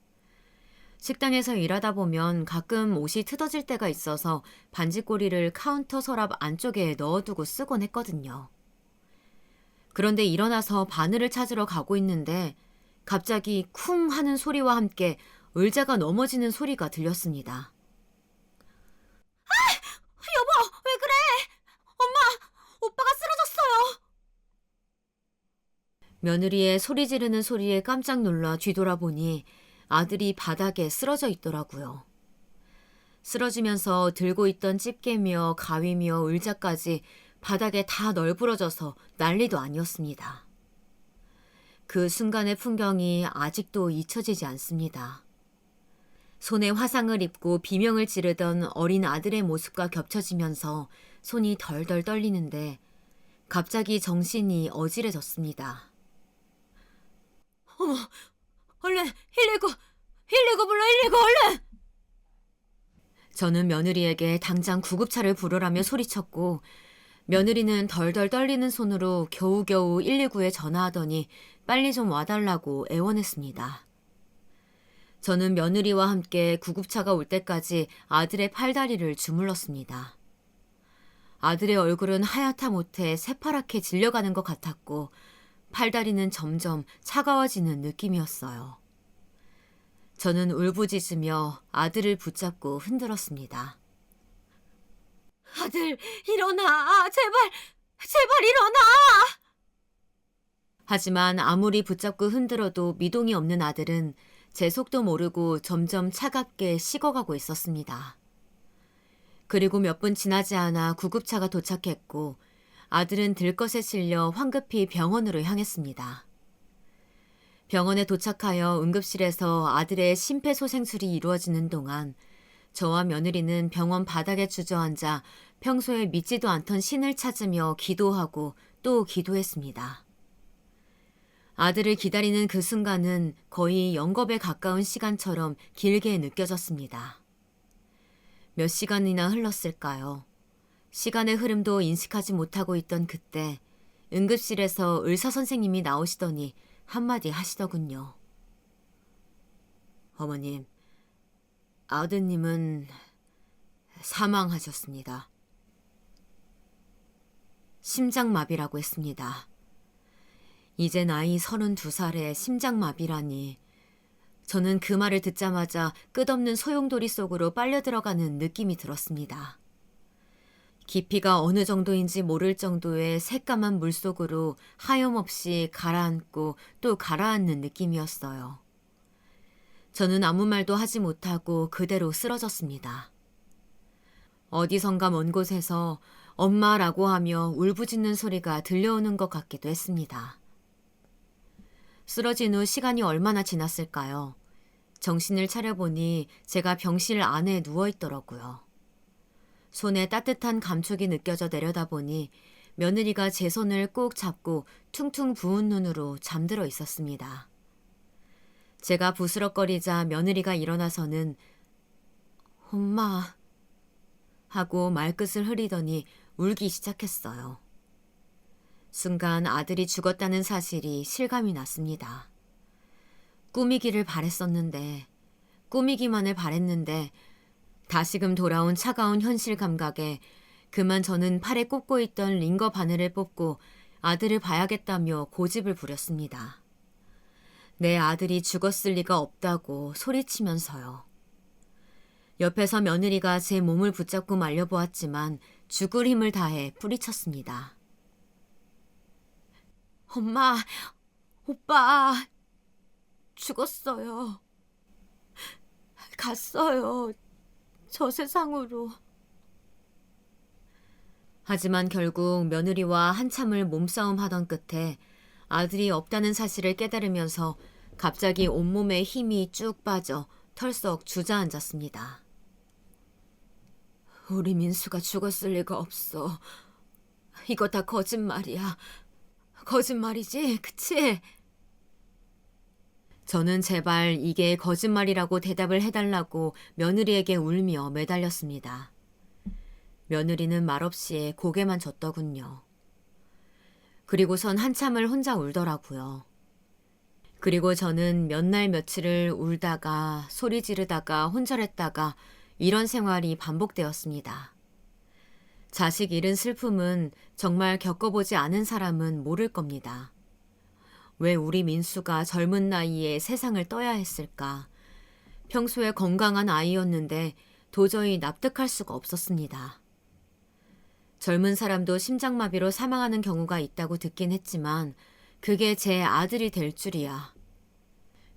식당에서 일하다 보면 가끔 옷이 트어질 때가 있어서 반지꼬리를 카운터 서랍 안쪽에 넣어두고 쓰곤 했거든요. 그런데 일어나서 바늘을 찾으러 가고 있는데 갑자기 쿵 하는 소리와 함께 의자가 넘어지는 소리가 들렸습니다. 여보, 왜 그래? 엄마, 오빠가 쓰러졌어요. 며느리의 소리 지르는 소리에 깜짝 놀라 뒤돌아보니 아들이 바닥에 쓰러져 있더라고요. 쓰러지면서 들고 있던 집게며 가위며 의자까지 바닥에 다 널브러져서 난리도 아니었습니다. 그 순간의 풍경이 아직도 잊혀지지 않습니다. 손에 화상을 입고 비명을 지르던 어린 아들의 모습과 겹쳐지면서 손이 덜덜 떨리는데 갑자기 정신이 어지러졌습니다. 어머, 얼른 119 불러 119 얼른! 저는 며느리에게 당장 구급차를 부르라며 소리쳤고 며느리는 덜덜 떨리는 손으로 겨우겨우 119에 전화하더니 빨리 좀 와달라고 애원했습니다. 저는 며느리와 함께 구급차가 올 때까지 아들의 팔다리를 주물렀습니다. 아들의 얼굴은 하얗다 못해 새파랗게 질려가는 것 같았고 팔다리는 점점 차가워지는 느낌이었어요. 저는 울부짖으며 아들을 붙잡고 흔들었습니다. 아들, 일어나! 제발 일어나! 하지만 아무리 붙잡고 흔들어도 미동이 없는 아들은 제 속도 모르고 점점 차갑게 식어가고 있었습니다. 그리고 몇 분 지나지 않아 구급차가 도착했고 아들은 들것에 실려 황급히 병원으로 향했습니다. 병원에 도착하여 응급실에서 아들의 심폐소생술이 이루어지는 동안 저와 며느리는 병원 바닥에 주저앉아 평소에 믿지도 않던 신을 찾으며 기도하고 또 기도했습니다. 아들을 기다리는 그 순간은 거의 영겁에 가까운 시간처럼 길게 느껴졌습니다. 몇 시간이나 흘렀을까요? 시간의 흐름도 인식하지 못하고 있던 그때 응급실에서 의사 선생님이 나오시더니 한마디 하시더군요. 어머님, 아드님은 사망하셨습니다. 심장마비라고 했습니다. 이제 나이 32살에 심장마비라니. 저는 그 말을 듣자마자 끝없는 소용돌이 속으로 빨려 들어가는 느낌이 들었습니다. 깊이가 어느 정도인지 모를 정도의 새까만 물속으로 하염없이 가라앉고 또 가라앉는 느낌이었어요. 저는 아무 말도 하지 못하고 그대로 쓰러졌습니다. 어디선가 먼 곳에서 엄마라고 하며 울부짖는 소리가 들려오는 것 같기도 했습니다. 쓰러진 후 시간이 얼마나 지났을까요? 정신을 차려보니 제가 병실 안에 누워있더라고요. 손에 따뜻한 감촉이 느껴져 내려다보니 며느리가 제 손을 꼭 잡고 퉁퉁 부은 눈으로 잠들어 있었습니다. 제가 부스럭거리자 며느리가 일어나서는 엄마 하고 말끝을 흐리더니 울기 시작했어요. 순간 아들이 죽었다는 사실이 실감이 났습니다. 꾸미기를 바랬었는데, 꾸미기만을 바랬는데 다시금 돌아온 차가운 현실 감각에 그만 저는 팔에 꽂고 있던 링거 바늘을 뽑고 아들을 봐야겠다며 고집을 부렸습니다. 내 아들이 죽었을 리가 없다고 소리치면서요. 옆에서 며느리가 제 몸을 붙잡고 말려보았지만 죽을 힘을 다해 뿌리쳤습니다. 엄마, 오빠, 죽었어요. 갔어요. 저 세상으로. 하지만 결국 며느리와 한참을 몸싸움 하던 끝에 아들이 없다는 사실을 깨달으면서 갑자기 온몸에 힘이 쭉 빠져 털썩 주저앉았습니다. 우리 민수가 죽었을 리가 없어. 이거 다 거짓말이야. 거짓말이지, 그치? 저는 제발 이게 거짓말이라고 대답을 해달라고 며느리에게 울며 매달렸습니다. 며느리는 말없이 고개만 젓더군요. 그리고선 한참을 혼자 울더라고요. 그리고 저는 몇 날 며칠을 울다가 소리 지르다가 혼절했다가 이런 생활이 반복되었습니다. 자식 잃은 슬픔은 정말 겪어보지 않은 사람은 모를 겁니다. 왜 우리 민수가 젊은 나이에 세상을 떠야 했을까? 평소에 건강한 아이였는데 도저히 납득할 수가 없었습니다. 젊은 사람도 심장마비로 사망하는 경우가 있다고 듣긴 했지만 그게 제 아들이 될 줄이야.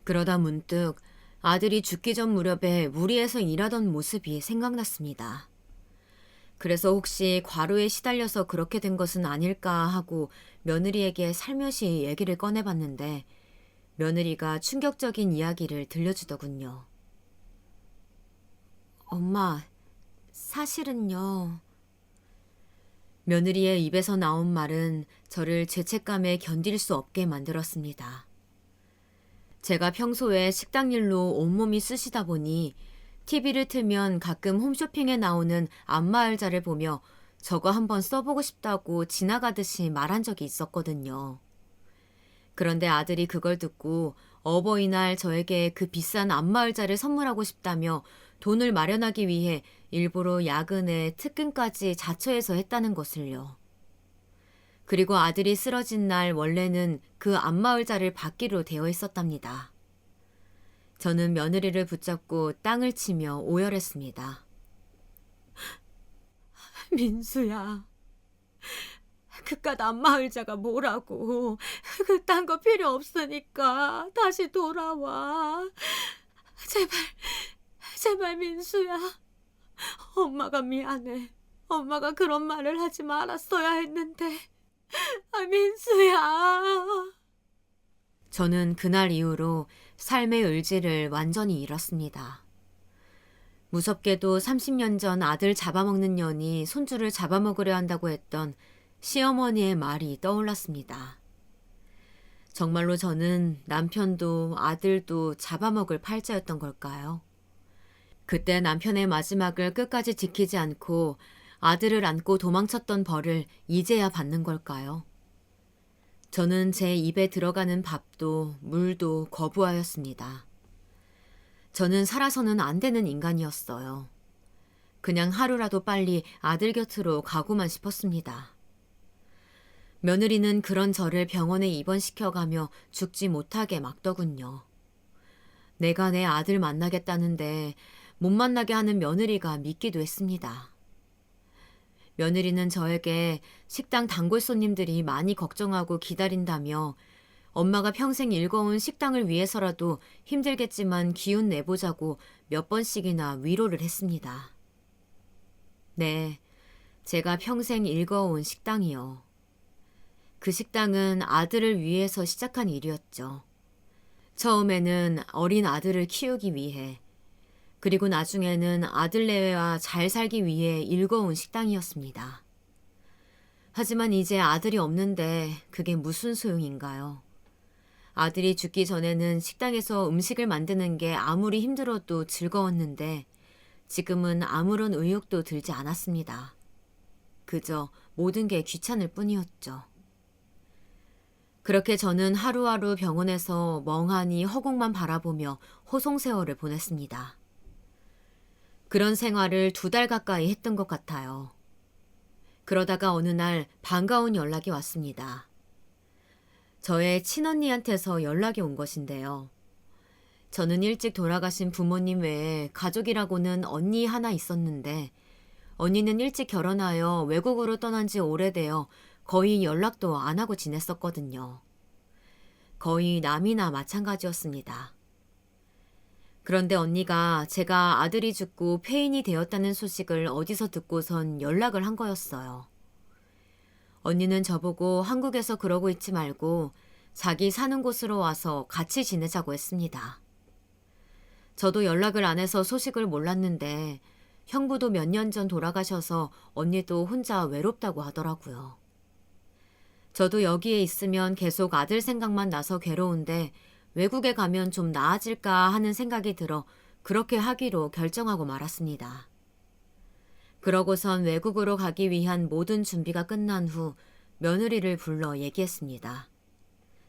그러다 문득 아들이 죽기 전 무렵에 무리해서 일하던 모습이 생각났습니다. 그래서 혹시 과로에 시달려서 그렇게 된 것은 아닐까 하고 며느리에게 살며시 얘기를 꺼내봤는데 며느리가 충격적인 이야기를 들려주더군요. 엄마, 사실은요. 며느리의 입에서 나온 말은 저를 죄책감에 견딜 수 없게 만들었습니다. 제가 평소에 식당 일로 온몸이 쑤시다 보니 TV를 틀면 가끔 홈쇼핑에 나오는 안마의자를 보며 저거 한번 써보고 싶다고 지나가듯이 말한 적이 있었거든요. 그런데 아들이 그걸 듣고 어버이날 저에게 그 비싼 안마의자를 선물하고 싶다며 돈을 마련하기 위해 일부러 야근에 특근까지 자처해서 했다는 것을요. 그리고 아들이 쓰러진 날 원래는 그 안마의자를 받기로 되어 있었답니다. 저는 며느리를 붙잡고 땅을 치며 오열했습니다. 민수야, 그깟 안마의자가 뭐라고. 그딴 거 필요 없으니까 다시 돌아와. 제발, 제발 민수야. 엄마가 미안해. 엄마가 그런 말을 하지 말았어야 했는데. 민수야. 저는 그날 이후로 삶의 의지를 완전히 잃었습니다. 무섭게도 30년 전 아들 잡아먹는 년이 손주를 잡아먹으려 한다고 했던 시어머니의 말이 떠올랐습니다. 정말로 저는 남편도 아들도 잡아먹을 팔자였던 걸까요? 그때 남편의 마지막을 끝까지 지키지 않고 아들을 안고 도망쳤던 벌을 이제야 받는 걸까요? 저는 제 입에 들어가는 밥도 물도 거부하였습니다. 저는 살아서는 안 되는 인간이었어요. 그냥 하루라도 빨리 아들 곁으로 가고만 싶었습니다. 며느리는 그런 저를 병원에 입원시켜가며 죽지 못하게 막더군요. 내가 내 아들 만나겠다는데 못 만나게 하는 며느리가 믿기도 했습니다. 며느리는 저에게 식당 단골 손님들이 많이 걱정하고 기다린다며 엄마가 평생 일궈온 식당을 위해서라도 힘들겠지만 기운 내보자고 몇 번씩이나 위로를 했습니다. 네, 제가 평생 일궈온 식당이요. 그 식당은 아들을 위해서 시작한 일이었죠. 처음에는 어린 아들을 키우기 위해, 그리고 나중에는 아들내외와 잘 살기 위해 일궈온 식당이었습니다. 하지만 이제 아들이 없는데 그게 무슨 소용인가요? 아들이 죽기 전에는 식당에서 음식을 만드는 게 아무리 힘들어도 즐거웠는데 지금은 아무런 의욕도 들지 않았습니다. 그저 모든 게 귀찮을 뿐이었죠. 그렇게 저는 하루하루 병원에서 멍하니 허공만 바라보며 호송세월을 보냈습니다. 그런 생활을 2달 가까이 했던 것 같아요. 그러다가 어느 날 반가운 연락이 왔습니다. 저의 친언니한테서 연락이 온 것인데요. 저는 일찍 돌아가신 부모님 외에 가족이라고는 언니 하나 있었는데 언니는 일찍 결혼하여 외국으로 떠난 지 오래되어 거의 연락도 안 하고 지냈었거든요. 거의 남이나 마찬가지였습니다. 그런데 언니가 제가 아들이 죽고 폐인이 되었다는 소식을 어디서 듣고선 연락을 한 거였어요. 언니는 저보고 한국에서 그러고 있지 말고 자기 사는 곳으로 와서 같이 지내자고 했습니다. 저도 연락을 안 해서 소식을 몰랐는데 형부도 몇 년 전 돌아가셔서 언니도 혼자 외롭다고 하더라고요. 저도 여기에 있으면 계속 아들 생각만 나서 괴로운데 외국에 가면 좀 나아질까 하는 생각이 들어 그렇게 하기로 결정하고 말았습니다. 그러고선 외국으로 가기 위한 모든 준비가 끝난 후 며느리를 불러 얘기했습니다.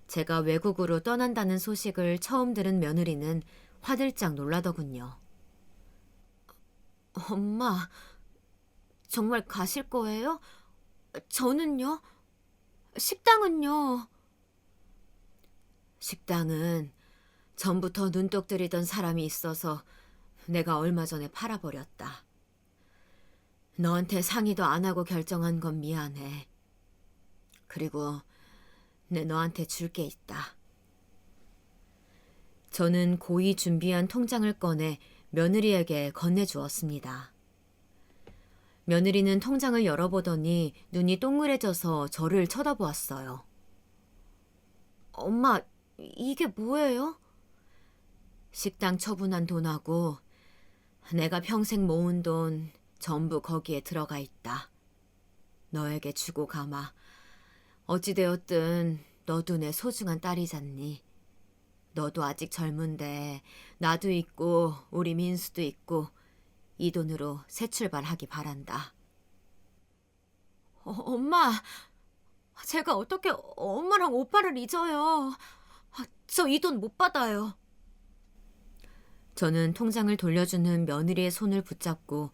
제가 외국으로 떠난다는 소식을 처음 들은 며느리는 화들짝 놀라더군요. 엄마, 정말 가실 거예요? 저는요? 식당은요? 식당은 전부터 눈독 들이던 사람이 있어서 내가 얼마 전에 팔아버렸다. 너한테 상의도 안 하고 결정한 건 미안해. 그리고 내 너한테 줄 게 있다. 저는 고이 준비한 통장을 꺼내 며느리에게 건네주었습니다. 며느리는 통장을 열어보더니 눈이 동그래져서 저를 쳐다보았어요. 엄마, 이게 뭐예요? 식당 처분한 돈하고 내가 평생 모은 돈 전부 거기에 들어가 있다. 너에게 주고 가마. 어찌되었든 너도 내 소중한 딸이잖니. 너도 아직 젊은데 나도 있고 우리 민수도 있고 이 돈으로 새 출발하기 바란다. 엄마, 제가 어떻게 엄마랑 오빠를 잊어요. 저 이 돈 못 받아요. 저는 통장을 돌려주는 며느리의 손을 붙잡고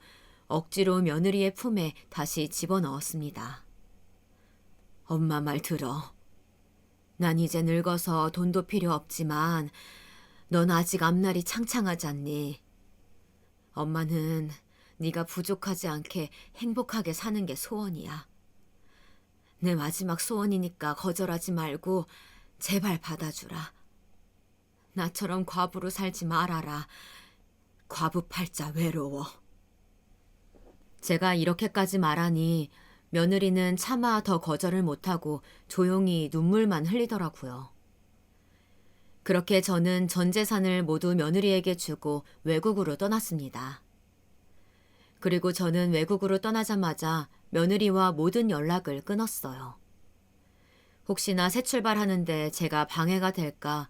억지로 며느리의 품에 다시 집어넣었습니다. 엄마 말 들어. 난 이제 늙어서 돈도 필요 없지만 넌 아직 앞날이 창창하잖니. 엄마는 네가 부족하지 않게 행복하게 사는 게 소원이야. 내 마지막 소원이니까 거절하지 말고 제발 받아주라. 나처럼 과부로 살지 말아라. 과부 팔자 외로워. 제가 이렇게까지 말하니 며느리는 차마 더 거절을 못하고 조용히 눈물만 흘리더라고요. 그렇게 저는 전 재산을 모두 며느리에게 주고 외국으로 떠났습니다. 그리고 저는 외국으로 떠나자마자 며느리와 모든 연락을 끊었어요. 혹시나 새 출발하는데 제가 방해가 될까,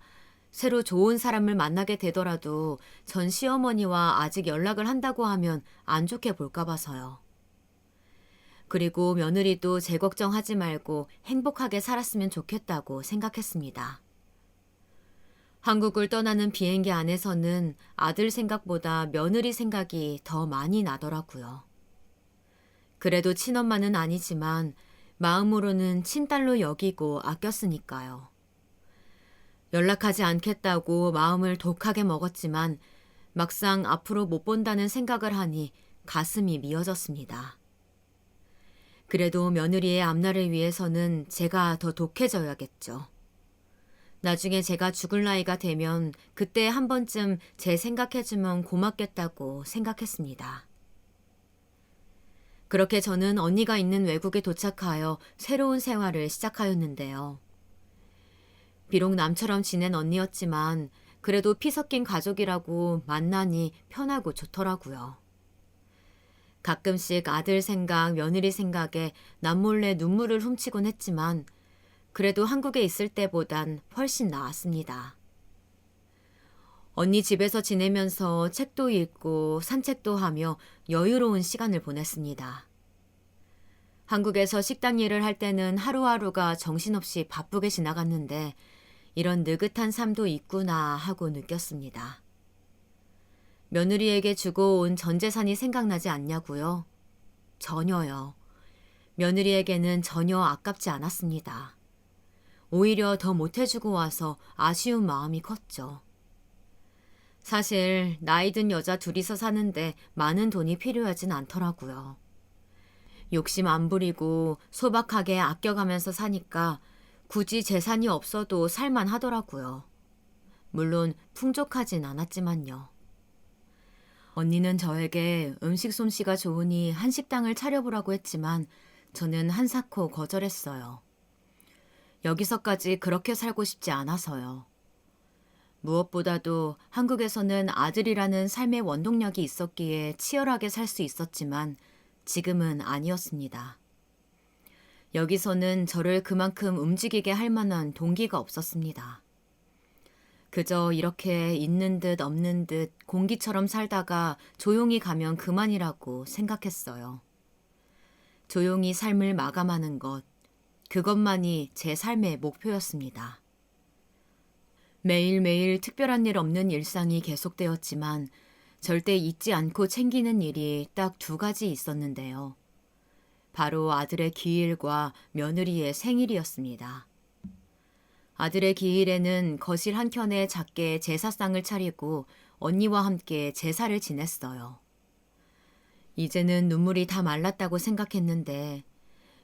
새로 좋은 사람을 만나게 되더라도 전 시어머니와 아직 연락을 한다고 하면 안 좋게 볼까 봐서요. 그리고 며느리도 제 걱정하지 말고 행복하게 살았으면 좋겠다고 생각했습니다. 한국을 떠나는 비행기 안에서는 아들 생각보다 며느리 생각이 더 많이 나더라고요. 그래도 친엄마는 아니지만 마음으로는 친딸로 여기고 아꼈으니까요. 연락하지 않겠다고 마음을 독하게 먹었지만 막상 앞으로 못 본다는 생각을 하니 가슴이 미어졌습니다. 그래도 며느리의 앞날을 위해서는 제가 더 독해져야겠죠. 나중에 제가 죽을 나이가 되면 그때 한 번쯤 제 생각해주면 고맙겠다고 생각했습니다. 그렇게 저는 언니가 있는 외국에 도착하여 새로운 생활을 시작하였는데요. 비록 남처럼 지낸 언니였지만 그래도 피 섞인 가족이라고 만나니 편하고 좋더라고요. 가끔씩 아들 생각, 며느리 생각에 남몰래 눈물을 훔치곤 했지만 그래도 한국에 있을 때보단 훨씬 나았습니다. 언니 집에서 지내면서 책도 읽고 산책도 하며 여유로운 시간을 보냈습니다. 한국에서 식당 일을 할 때는 하루하루가 정신없이 바쁘게 지나갔는데 이런 느긋한 삶도 있구나 하고 느꼈습니다. 며느리에게 주고 온 전 재산이 생각나지 않냐고요? 전혀요. 며느리에게는 전혀 아깝지 않았습니다. 오히려 더 못해주고 와서 아쉬운 마음이 컸죠. 사실 나이 든 여자 둘이서 사는데 많은 돈이 필요하진 않더라고요. 욕심 안 부리고 소박하게 아껴가면서 사니까 굳이 재산이 없어도 살만 하더라고요. 물론 풍족하진 않았지만요. 언니는 저에게 음식 솜씨가 좋으니 한식당을 차려보라고 했지만 저는 한사코 거절했어요. 여기서까지 그렇게 살고 싶지 않아서요. 무엇보다도 한국에서는 아들이라는 삶의 원동력이 있었기에 치열하게 살 수 있었지만 지금은 아니었습니다. 여기서는 저를 그만큼 움직이게 할 만한 동기가 없었습니다. 그저 이렇게 있는 듯 없는 듯 공기처럼 살다가 조용히 가면 그만이라고 생각했어요. 조용히 삶을 마감하는 것, 그것만이 제 삶의 목표였습니다. 매일매일 특별한 일 없는 일상이 계속되었지만 절대 잊지 않고 챙기는 일이 딱 2가지 있었는데요. 바로 아들의 기일과 며느리의 생일이었습니다. 아들의 기일에는 거실 한켠에 작게 제사상을 차리고 언니와 함께 제사를 지냈어요. 이제는 눈물이 다 말랐다고 생각했는데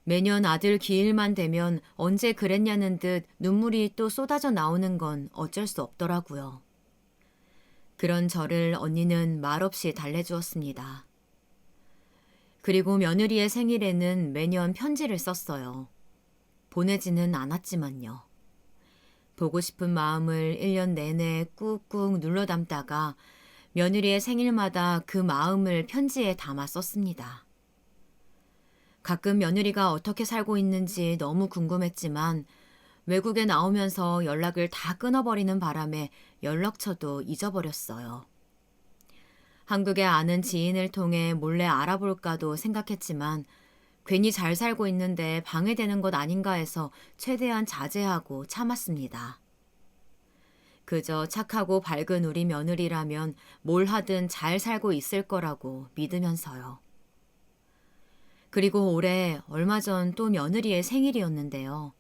매년 아들 기일만 되면 언제 그랬냐는 듯 눈물이 또 쏟아져 나오는 건 어쩔 수 없더라고요. 그런 저를 언니는 말없이 달래주었습니다. 그리고 며느리의 생일에는 매년 편지를 썼어요. 보내지는 않았지만요. 보고 싶은 마음을 1년 내내 꾹꾹 눌러 담다가 며느리의 생일마다 그 마음을 편지에 담아 썼습니다. 가끔 며느리가 어떻게 살고 있는지 너무 궁금했지만 외국에 나오면서 연락을 다 끊어버리는 바람에 연락처도 잊어버렸어요. 한국에 아는 지인을 통해 몰래 알아볼까도 생각했지만 괜히 잘 살고 있는데 방해되는 것 아닌가 해서 최대한 자제하고 참았습니다. 그저 착하고 밝은 우리 며느리라면 뭘 하든 잘 살고 있을 거라고 믿으면서요. 그리고 올해 얼마 전 또 며느리의 생일이었는데요.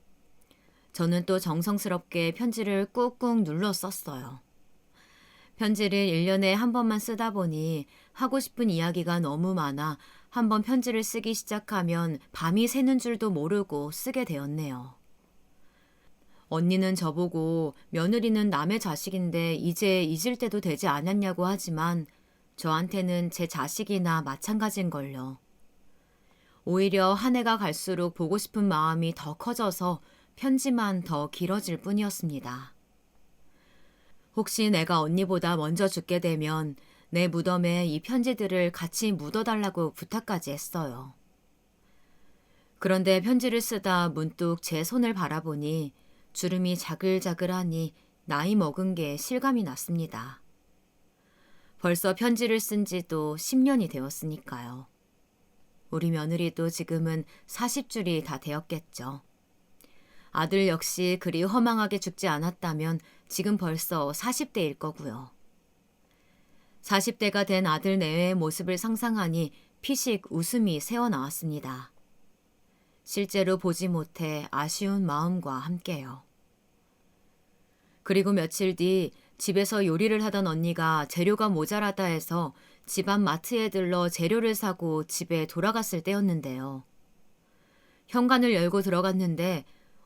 저는 또 정성스럽게 편지를 꾹꾹 눌러 썼어요. 편지를 1년에 한 번만 쓰다 보니 하고 싶은 이야기가 너무 많아 한 번 편지를 쓰기 시작하면 밤이 새는 줄도 모르고 쓰게 되었네요. 언니는 저보고 며느리는 남의 자식인데 이제 잊을 때도 되지 않았냐고 하지만 저한테는 제 자식이나 마찬가지인걸요. 오히려 한 해가 갈수록 보고 싶은 마음이 더 커져서 편지만 더 길어질 뿐이었습니다. 혹시 내가 언니보다 먼저 죽게 되면 내 무덤에 이 편지들을 같이 묻어달라고 부탁까지 했어요. 그런데 편지를 쓰다 문득 제 손을 바라보니 주름이 자글자글하니 나이 먹은 게 실감이 났습니다. 벌써 편지를 쓴 지도 10년이 되었으니까요. 우리 며느리도 지금은 40줄이 다 되었겠죠. 아들 역시 그리 허망하게 죽지 않았다면 지금 벌써 40대일 거고요. 40대가 된 아들 내외의 모습을 상상하니 피식 웃음이 새어나왔습니다. 실제로 보지 못해 아쉬운 마음과 함께요. 그리고 며칠 뒤 집에서 요리를 하던 언니가 재료가 모자라다 해서 집 앞 마트에 들러 재료를 사고 집에 돌아갔을 때였는데요. 현관을 열고 들어갔는데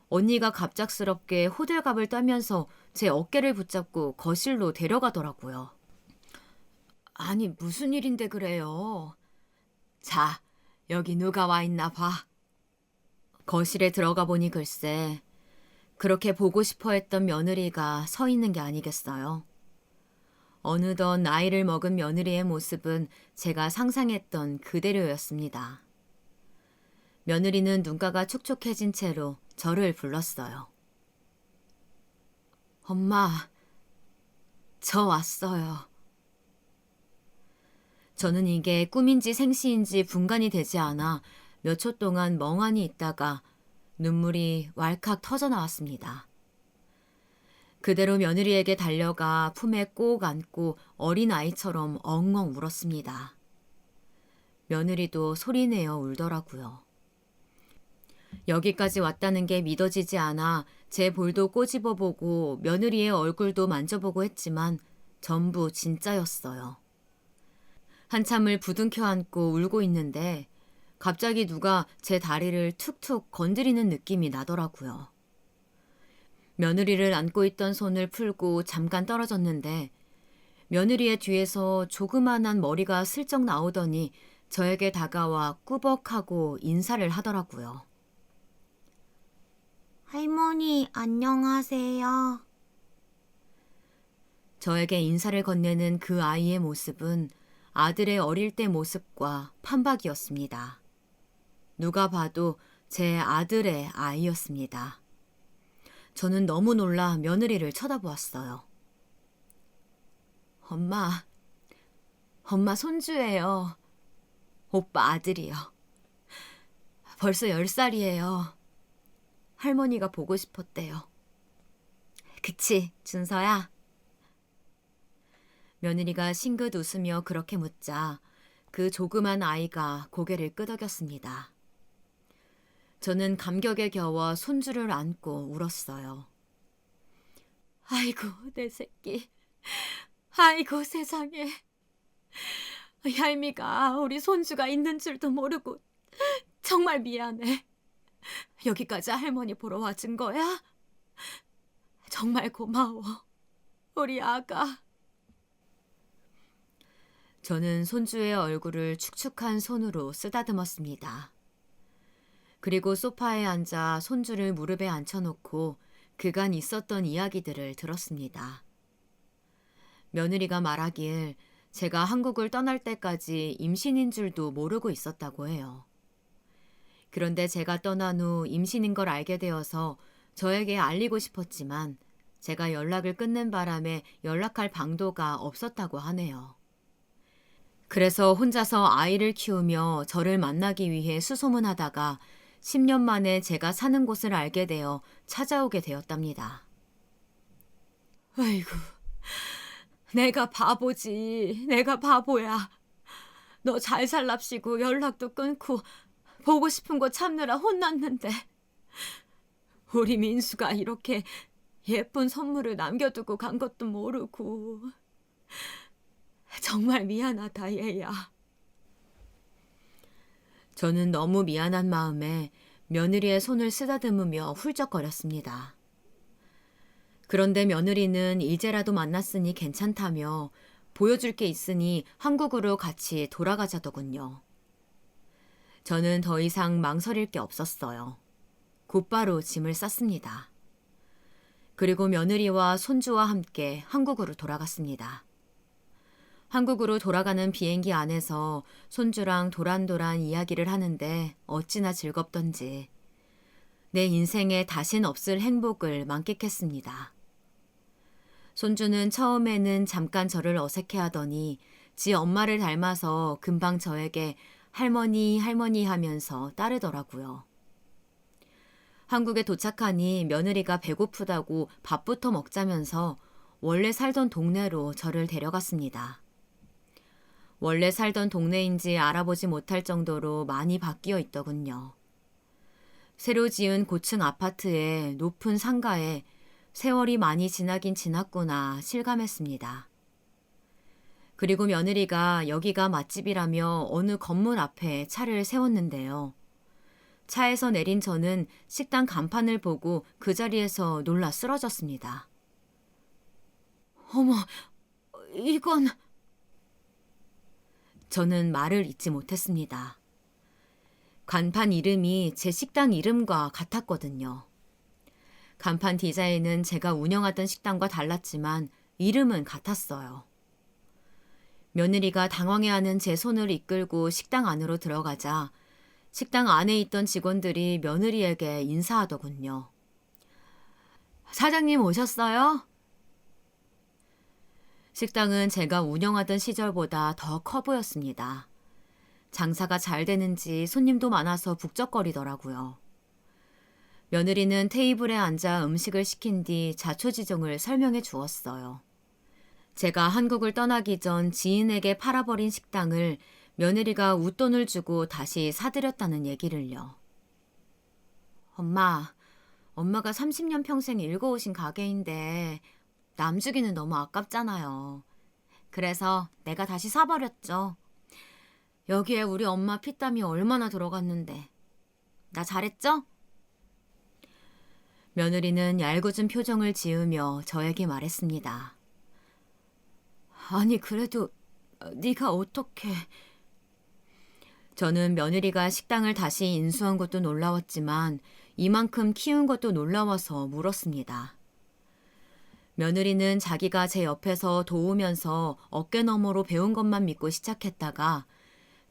언니가 갑작스럽게 호들갑을 떨면서 제 어깨를 붙잡고 거실로 데려가더라고요. 아니, 무슨 일인데 그래요? 자, 여기 누가 와 있나 봐. 거실에 들어가 보니 글쎄 그렇게 보고 싶어 했던 며느리가 서 있는 게 아니겠어요. 어느덧 나이를 먹은 며느리의 모습은 제가 상상했던 그대로였습니다. 며느리는 눈가가 촉촉해진 채로 저를 불렀어요. 엄마, 저 왔어요. 저는 이게 꿈인지 생시인지 분간이 되지 않아 몇 초 동안 멍하니 있다가 눈물이 왈칵 터져 나왔습니다. 그대로 며느리에게 달려가 품에 꼭 안고 어린아이처럼 엉엉 울었습니다. 며느리도 소리내어 울더라고요. 여기까지 왔다는 게 믿어지지 않아 제 볼도 꼬집어보고 며느리의 얼굴도 만져보고 했지만 전부 진짜였어요. 한참을 부둥켜 안고 울고 있는데 갑자기 누가 제 다리를 툭툭 건드리는 느낌이 나더라고요. 며느리를 안고 있던 손을 풀고 잠깐 떨어졌는데 며느리의 뒤에서 조그만한 머리가 슬쩍 나오더니 저에게 다가와 꾸벅하고 인사를 하더라고요. 할머니, 안녕하세요. 저에게 인사를 건네는 그 아이의 모습은 아들의 어릴 때 모습과 판박이었습니다. 누가 봐도 제 아들의 아이였습니다. 저는 너무 놀라 며느리를 쳐다보았어요. 엄마 손주예요. 오빠 아들이요. 벌써 10살이에요. 할머니가 보고 싶었대요. 그치, 준서야? 며느리가 싱긋 웃으며 그렇게 묻자 그 조그만 아이가 고개를 끄덕였습니다. 저는 감격에 겨워 손주를 안고 울었어요. 아이고, 내 새끼. 아이고, 세상에. 얄미가 우리 손주가 있는 줄도 모르고 정말 미안해. 여기까지 할머니 보러 와준 거야? 정말 고마워. 우리 아가. 저는 손주의 얼굴을 축축한 손으로 쓰다듬었습니다. 그리고 소파에 앉아 손주를 무릎에 앉혀놓고 그간 있었던 이야기들을 들었습니다. 며느리가 말하길 제가 한국을 떠날 때까지 임신인 줄도 모르고 있었다고 해요. 그런데 제가 떠난 후 임신인 걸 알게 되어서 저에게 알리고 싶었지만 제가 연락을 끊는 바람에 연락할 방도가 없었다고 하네요. 그래서 혼자서 아이를 키우며 저를 만나기 위해 수소문하다가 10년 만에 제가 사는 곳을 알게 되어 찾아오게 되었답니다. 아이고, 내가 바보지. 내가 바보야. 너 잘 살랍시고 연락도 끊고 보고 싶은 거 참느라 혼났는데 우리 민수가 이렇게 예쁜 선물을 남겨두고 간 것도 모르고 정말 미안하다 얘야. 저는 너무 미안한 마음에 며느리의 손을 쓰다듬으며 훌쩍거렸습니다. 그런데 며느리는 이제라도 만났으니 괜찮다며 보여줄 게 있으니 한국으로 같이 돌아가자더군요. 저는 더 이상 망설일 게 없었어요. 곧바로 짐을 쌌습니다. 그리고 며느리와 손주와 함께 한국으로 돌아갔습니다. 한국으로 돌아가는 비행기 안에서 손주랑 도란도란 이야기를 하는데 어찌나 즐겁던지 내 인생에 다신 없을 행복을 만끽했습니다. 손주는 처음에는 잠깐 저를 어색해하더니 지 엄마를 닮아서 금방 저에게 할머니 할머니 하면서 따르더라고요. 한국에 도착하니 며느리가 배고프다고 밥부터 먹자면서 원래 살던 동네로 저를 데려갔습니다. 원래 살던 동네인지 알아보지 못할 정도로 많이 바뀌어 있더군요. 새로 지은 고층 아파트에 높은 상가에 세월이 많이 지나긴 지났구나 실감했습니다. 그리고 며느리가 여기가 맛집이라며 어느 건물 앞에 차를 세웠는데요. 차에서 내린 저는 식당 간판을 보고 그 자리에서 놀라 쓰러졌습니다. 어머, 이건... 저는 말을 잇지 못했습니다. 간판 이름이 제 식당 이름과 같았거든요. 간판 디자인은 제가 운영하던 식당과 달랐지만 이름은 같았어요. 며느리가 당황해하는 제 손을 이끌고 식당 안으로 들어가자 식당 안에 있던 직원들이 며느리에게 인사하더군요. 사장님 오셨어요? 식당은 제가 운영하던 시절보다 더 커 보였습니다. 장사가 잘 되는지 손님도 많아서 북적거리더라고요. 며느리는 테이블에 앉아 음식을 시킨 뒤 자초지종을 설명해 주었어요. 제가 한국을 떠나기 전 지인에게 팔아버린 식당을 며느리가 웃돈을 주고 다시 사들였다는 얘기를요. 엄마가 30년 평생 읽어오신 가게인데 남주기는 너무 아깝잖아요. 그래서 내가 다시 사버렸죠. 여기에 우리 엄마 피땀이 얼마나 들어갔는데. 나 잘했죠? 며느리는 얄궂은 표정을 지으며 저에게 말했습니다. 아니 그래도 네가 어떻게... 저는 며느리가 식당을 다시 인수한 것도 놀라웠지만 이만큼 키운 것도 놀라워서 물었습니다. 며느리는 자기가 제 옆에서 도우면서 어깨너머로 배운 것만 믿고 시작했다가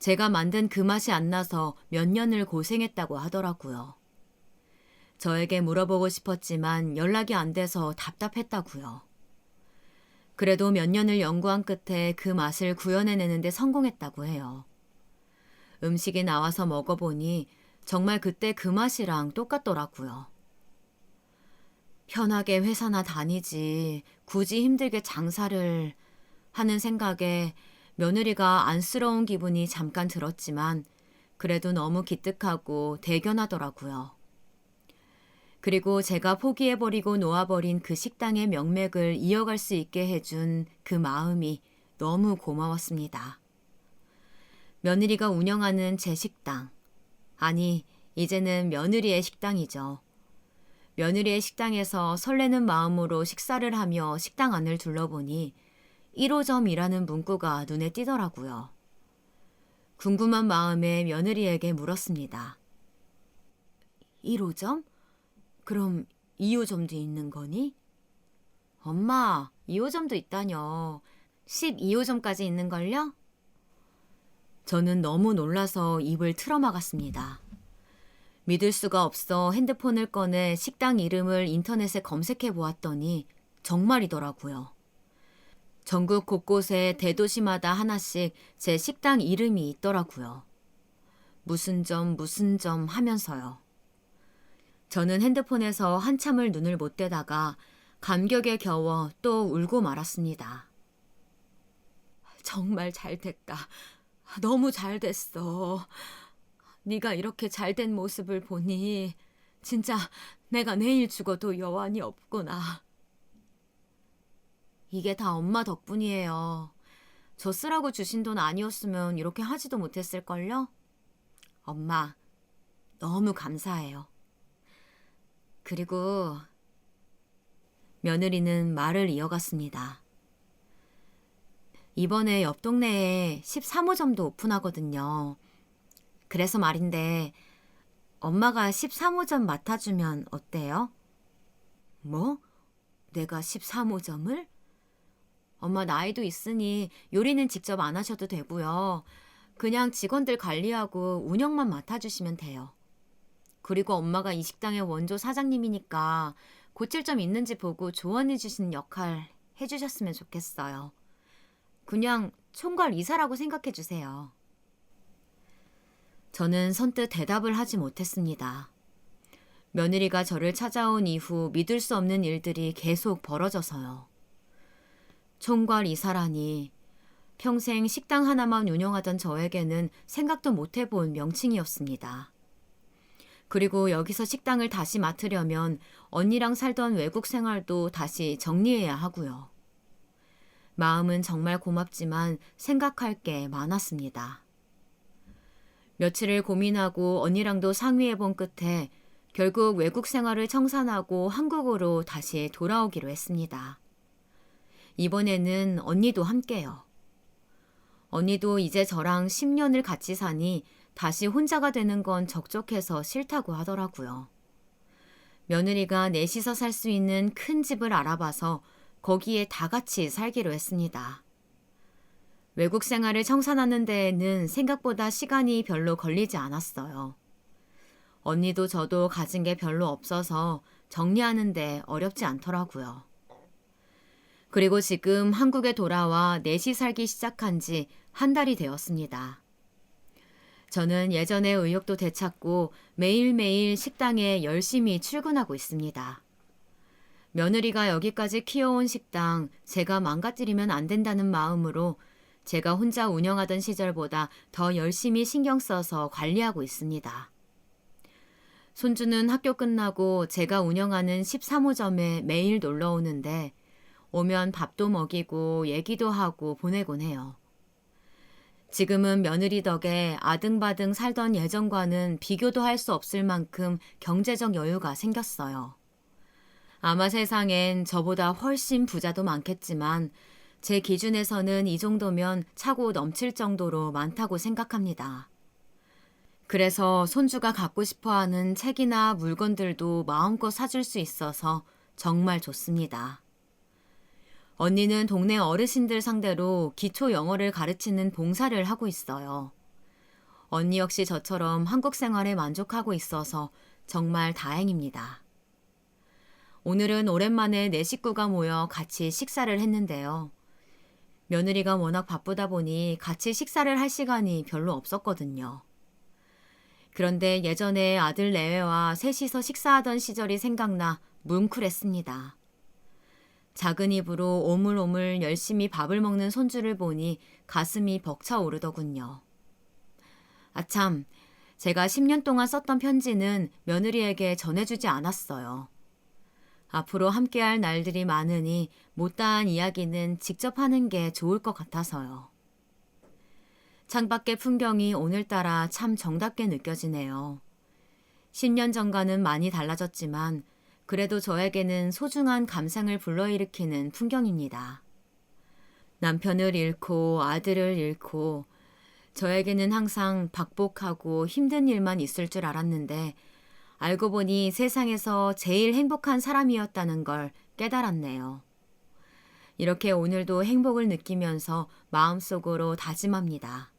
제가 만든 그 맛이 안 나서 몇 년을 고생했다고 하더라고요. 저에게 물어보고 싶었지만 연락이 안 돼서 답답했다고요. 그래도 몇 년을 연구한 끝에 그 맛을 구현해내는데 성공했다고 해요. 음식이 나와서 먹어보니 정말 그때 그 맛이랑 똑같더라고요. 편하게 회사나 다니지 굳이 힘들게 장사를 하는 생각에 며느리가 안쓰러운 기분이 잠깐 들었지만 그래도 너무 기특하고 대견하더라고요. 그리고 제가 포기해버리고 놓아버린 그 식당의 명맥을 이어갈 수 있게 해준 그 마음이 너무 고마웠습니다. 며느리가 운영하는 제 식당, 아니 이제는 며느리의 식당이죠. 며느리의 식당에서 설레는 마음으로 식사를 하며 식당 안을 둘러보니 1호점이라는 문구가 눈에 띄더라고요. 궁금한 마음에 며느리에게 물었습니다. 1호점? 그럼 2호점도 있는 거니? 엄마, 2호점도 있다뇨. 12호점까지 있는걸요? 저는 너무 놀라서 입을 틀어막았습니다. 믿을 수가 없어 핸드폰을 꺼내 식당 이름을 인터넷에 검색해 보았더니 정말이더라고요. 전국 곳곳에 대도시마다 하나씩 제 식당 이름이 있더라고요. 무슨 점 하면서요. 저는 핸드폰에서 한참을 눈을 못 떼다가 감격에 겨워 또 울고 말았습니다. 정말 잘 됐다. 너무 잘 됐어. 네가 이렇게 잘된 모습을 보니 진짜 내가 내일 죽어도 여한이 없구나. 이게 다 엄마 덕분이에요. 저 쓰라고 주신 돈 아니었으면 이렇게 하지도 못했을걸요? 엄마, 너무 감사해요. 그리고 며느리는 말을 이어갔습니다. 이번에 옆 동네에 13호점도 오픈하거든요. 그래서 말인데 엄마가 13호점 맡아주면 어때요? 뭐? 내가 13호점을? 엄마 나이도 있으니 요리는 직접 안 하셔도 되고요. 그냥 직원들 관리하고 운영만 맡아주시면 돼요. 그리고 엄마가 이 식당의 원조 사장님이니까 고칠 점 있는지 보고 조언해 주시는 역할 해주셨으면 좋겠어요. 그냥 총괄 이사라고 생각해 주세요. 저는 선뜻 대답을 하지 못했습니다. 며느리가 저를 찾아온 이후 믿을 수 없는 일들이 계속 벌어져서요. 총괄 이사라니 평생 식당 하나만 운영하던 저에게는 생각도 못 해본 명칭이었습니다. 그리고 여기서 식당을 다시 맡으려면 언니랑 살던 외국 생활도 다시 정리해야 하고요. 마음은 정말 고맙지만 생각할 게 많았습니다. 며칠을 고민하고 언니랑도 상의해본 끝에 결국 외국 생활을 청산하고 한국으로 다시 돌아오기로 했습니다. 이번에는 언니도 함께요. 언니도 이제 저랑 10년을 같이 사니 다시 혼자가 되는 건 적적해서 싫다고 하더라고요. 며느리가 넷이서 살 수 있는 큰 집을 알아봐서 거기에 다 같이 살기로 했습니다. 외국 생활을 청산하는 데에는 생각보다 시간이 별로 걸리지 않았어요. 언니도 저도 가진 게 별로 없어서 정리하는 데 어렵지 않더라고요. 그리고 지금 한국에 돌아와 넷이 살기 시작한 지 한 달이 되었습니다. 저는 예전의 의욕도 되찾고 매일매일 식당에 열심히 출근하고 있습니다. 며느리가 여기까지 키워온 식당 제가 망가뜨리면 안 된다는 마음으로 제가 혼자 운영하던 시절보다 더 열심히 신경 써서 관리하고 있습니다. 손주는 학교 끝나고 제가 운영하는 13호점에 매일 놀러 오는데 오면 밥도 먹이고 얘기도 하고 보내곤 해요. 지금은 며느리 덕에 아등바등 살던 예전과는 비교도 할 수 없을 만큼 경제적 여유가 생겼어요. 아마 세상엔 저보다 훨씬 부자도 많겠지만 제 기준에서는 이 정도면 차고 넘칠 정도로 많다고 생각합니다. 그래서 손주가 갖고 싶어하는 책이나 물건들도 마음껏 사줄 수 있어서 정말 좋습니다. 언니는 동네 어르신들 상대로 기초 영어를 가르치는 봉사를 하고 있어요. 언니 역시 저처럼 한국 생활에 만족하고 있어서 정말 다행입니다. 오늘은 오랜만에 네 식구가 모여 같이 식사를 했는데요. 며느리가 워낙 바쁘다 보니 같이 식사를 할 시간이 별로 없었거든요. 그런데 예전에 아들 내외와 셋이서 식사하던 시절이 생각나 뭉클했습니다. 작은 입으로 오물오물 열심히 밥을 먹는 손주를 보니 가슴이 벅차오르더군요. 아참, 제가 10년 동안 썼던 편지는 며느리에게 전해주지 않았어요. 앞으로 함께할 날들이 많으니 못다한 이야기는 직접 하는 게 좋을 것 같아서요. 창밖의 풍경이 오늘따라 참 정답게 느껴지네요. 10년 전과는 많이 달라졌지만 그래도 저에게는 소중한 감상을 불러일으키는 풍경입니다. 남편을 잃고 아들을 잃고 저에게는 항상 박복하고 힘든 일만 있을 줄 알았는데 알고 보니 세상에서 제일 행복한 사람이었다는 걸 깨달았네요. 이렇게 오늘도 행복을 느끼면서 마음속으로 다짐합니다.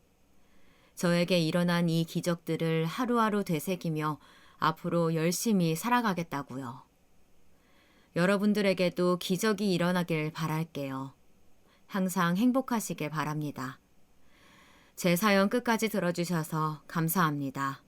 저에게 일어난 이 기적들을 하루하루 되새기며 앞으로 열심히 살아가겠다고요. 여러분들에게도 기적이 일어나길 바랄게요. 항상 행복하시길 바랍니다. 제 사연 끝까지 들어주셔서 감사합니다.